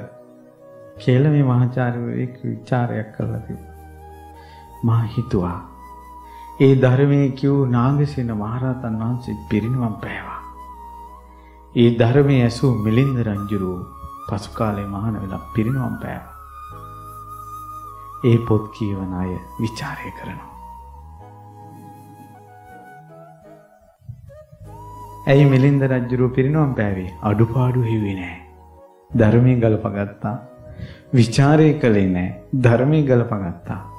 කියලා මේ මහාචාර්යවරයෙක් විචාරයක් කරලා තිබුණා. මා හිතුවා ඒ ධර්මයේ කියූ නාගසේන මහරහතන් වහන්සේ පිරිනිවන් පෑවා. ඒ ධර්මයේ ඇසූ මිලින්ද රජුරෝ පසු කාලේ මහාන වෙලා පිරිනිවන් පෑවා. ඒ පොත් කියවන අය විචාරය කරනවා. ඇයි මිලින්ද රජුරෝ පිරිනිවන් පෑවේ? අඩුපාඩු හිව්වේ නැහැ. ධර්මයේ ගලපගත්තා. විචාරය කළේ නැහැ. ධර්මයේ ගලපගත්තා.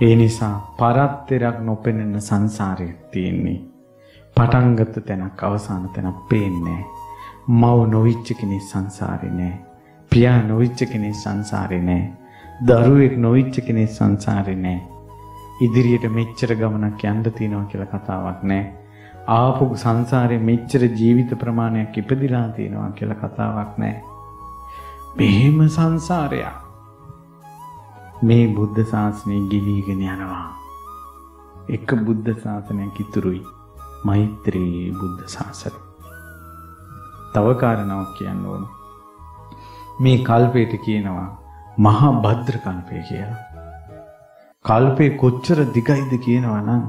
ඒ නිසා පරත්තරක් නොපෙනෙන සංසාරයක් තියෙන්නේ. පටන් ගත්ත තැනක් අවසාන තැනක් පේන්නේ නැහැ. මව නොවිච්ච කෙනෙක් සංසාරේ නැහැ. පියා නොවිච්ච කෙනෙක් සංසාරේ නැහැ. දරුවෙක් නොවිච්ච කෙනෙක් සංසාරේ නැහැ. ඉදිරියට මෙච්චර ගමනක් යන්න තියෙනවා කියලා කතාවක් නැහැ. ආපු සංසාරේ මෙච්චර ජීවිත ප්‍රමාණයක් ඉපදිලා තියෙනවා කියලා කතාවක් නැහැ. මෙහෙම සංසාරයක්. මේ බුද්ධ ශාසනය ගිලීගෙන යනවා. එක බුද්ධ ශාසනයක් ඉතුරුයි. මෛත්‍රී බුද්ධ ශාසනය. තව කාරණාවක් කියන්න ඕන. මේ කල්පයට කියනවා මහා භද්‍ර කල්පය කියලා. කල්පේ කොච්චර දිගයිද කියනවා නම්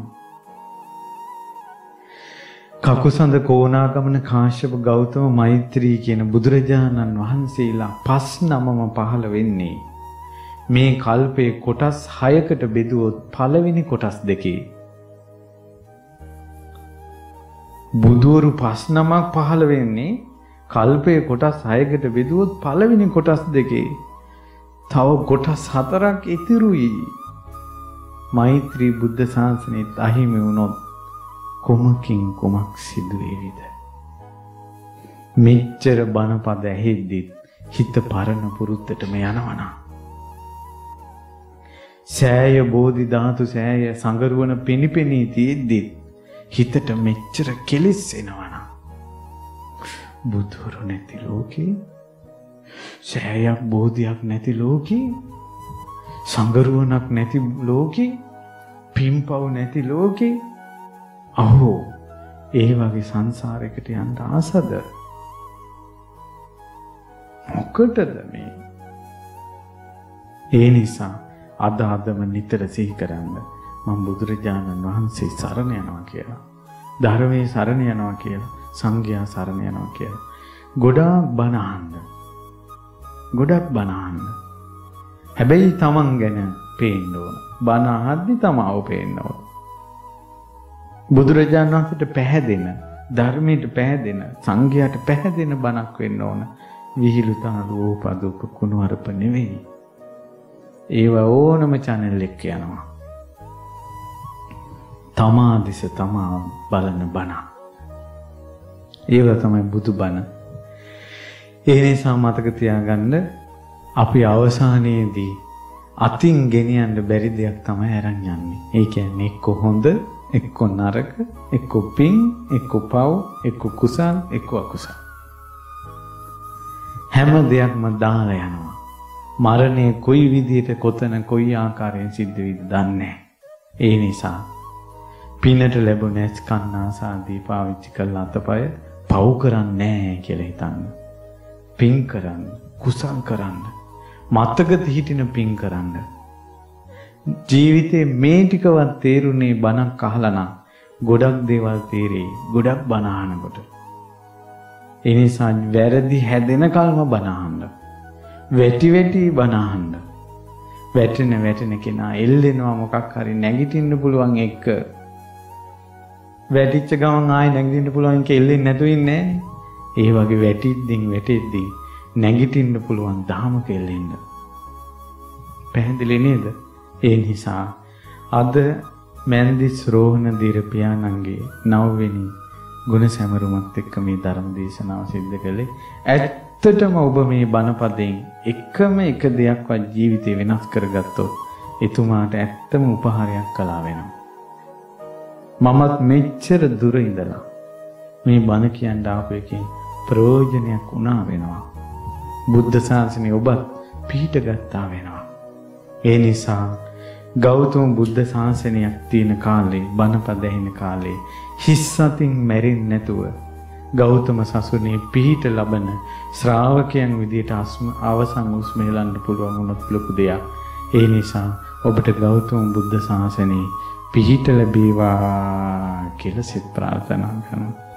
කකුසඳ කෝණාගමන කාශ්‍යප ගෞතම මෛත්‍රී කියන බුදුරජාණන් වහන්සේලා 5 නමම පහළ වෙන්නේ මේ කල්පේ කොටස් 6කට බෙදුවොත් පළවෙනි කොටස් දෙකේ බුදුවරු 5 නමක් පහළ වෙන්නේ කල්පයේ කොටස් 6කට බෙදුවොත් පළවෙනි කොටස් දෙකේ තව කොටස් 4ක් ඉතිරුයි. මෛත්‍රී බුද්ධ ශාසනයත් අහිමි වුණොත් කොමකින් කොමක් සිදු වේවිද? මෙච්චර බණපද ඇහෙද්දි හිත පරණ පුරුද්දටම යනවනම් සෑය බෝධි ධාතු සෑය සංගරුවන පිනිපෙනී තියෙද්දි හිතට මෙච්චර කෙලිස් එනවනම් බුදුරු නැති ලෝකේ සෑයක් බෝධියක් නැති ලෝකේ සංගරුවනක් නැති ලෝකේ පින්පව් නැති ලෝකේ අහෝ ඒ වගේ සංසාරයකට යන්න ආසද? මොකටද මේ? ඒ නිසා අදම නිතර සිහි කරන්න මම බුදුරජාණන් වහන්සේ සරණ යනවා කියලා, ධර්මයේ සරණ යනවා කියලා, සංඝයා සරණ යනවා කියලා. ගොඩාක් බණ අහන්න. ගොඩක් බණ අහන්න. හැබැයි තමන් ගැන පේන්න ඕන. බණ අහද්දි තමව පේන්න ඕන. බුදුරජාණන් වහන්සේට පැහැදෙන, ධර්මයට පැහැදෙන, සංඝයාට පැහැදෙන බණක් වෙන්න ඕන. විහිළු තාලු ඕපදූප කුණුවරප නෙවෙයි. ඒව ඕනම channel එක යනවා. තමා දිස තමා බලන බණ. ඒව තමයි බුදු බණ. ඒ නිසා මතක තියාගන්න අපි අවසානයේදී අතින් ගෙනියන්න බැරි දෙයක් තමයි අරන් යන්නේ. ඒ කියන්නේ එක්ක හොඳ, එක්ක නරක, එක්ක පින්, එක්ක පව්, එක්ක කුසල්, එක්ක අකුසල්. හැම දෙයක්ම දාලා යනවා. මරණය කොයි විදිහට කොතන කොයි ආකාරයෙන් සිද්ධ වෙයිද දන්නේ නැහැ. ඒ නිසා පිනට ලැබුණ ස්කන්නාසාදී පාවිච්චි කරලා අතපය පව් කරන්නේ නැහැ කියලා හිතන්න. පින් කරන්න, කුසල් කරන්න, මතක හිටින පින් කරන්න. ජීවිතේ මේ ටිකවත් තේරුනේ බණක් අහලා නම් ගොඩක් දේවල් තේරෙයි. ගොඩක් බණ අහනකොට. ඒ නිසා වැරදි හැදෙන කල්ම බණ අහන්න. වැටි වැටි බණ අහන්න. වැටෙන කෙනා එල්ලෙනවා මොකක් හරි නැගිටින්න පුළුවන් එක්ක. වැටිච්ච ගමන් ආයෙ නැගිටින්න පුළුවන් එක එල්ලෙන්නේ නැතුව ඉන්නේ නැහැ. ඒ වගේ වැටෙද්දී නැගිටින්න පුළුවන් ධාමක එල්ලෙන්න. පැහැදිලි නේද? ඒ නිසා අද මන්දිස් රෝහණ දීර පියාණන්ගේ 9 වෙනි ගුණ සැමරුමත් එක්ක මේ ධර්ම දේශනාව සිද්ධ කළේ. ඇත්තටම ඔබ මේ බණපදයෙන් එකම එක දෙයක්වත් ජීවිතේ වෙනස් කරගත්තොත් එතුමාට ඇත්තම උපහාරයක් කළා වෙනවා. මමත් මෙච්චර දුර ඉඳලා මේ බණ කියන්න ආපු එකෙන් ප්‍රයෝජනයක් වුණා වෙනවා. බුද්ධ ශාසනය ඔබත් පිහිට ගත්තා වෙනවා. ඒ නිසා ගෞතම බුද්ධ ශාසනයක් තියෙන කාලේ බණපද ඇහෙන කාලේ හිස් අතින් මැරෙන්නේ නැතුව ගෞතම සසුනේ පිහිට ලබන ශ්‍රාවකයන් විදියට අවසන් උස්ම හෙලන්න පුළුවන් වුණොත් ලොකු දෙයක්. ඒ නිසා ඔබට ගෞතම බුද්ධ ශාසනේ පිහිට ලැබේවා කියලා සිත ප්‍රාර්ථනා කරනවා.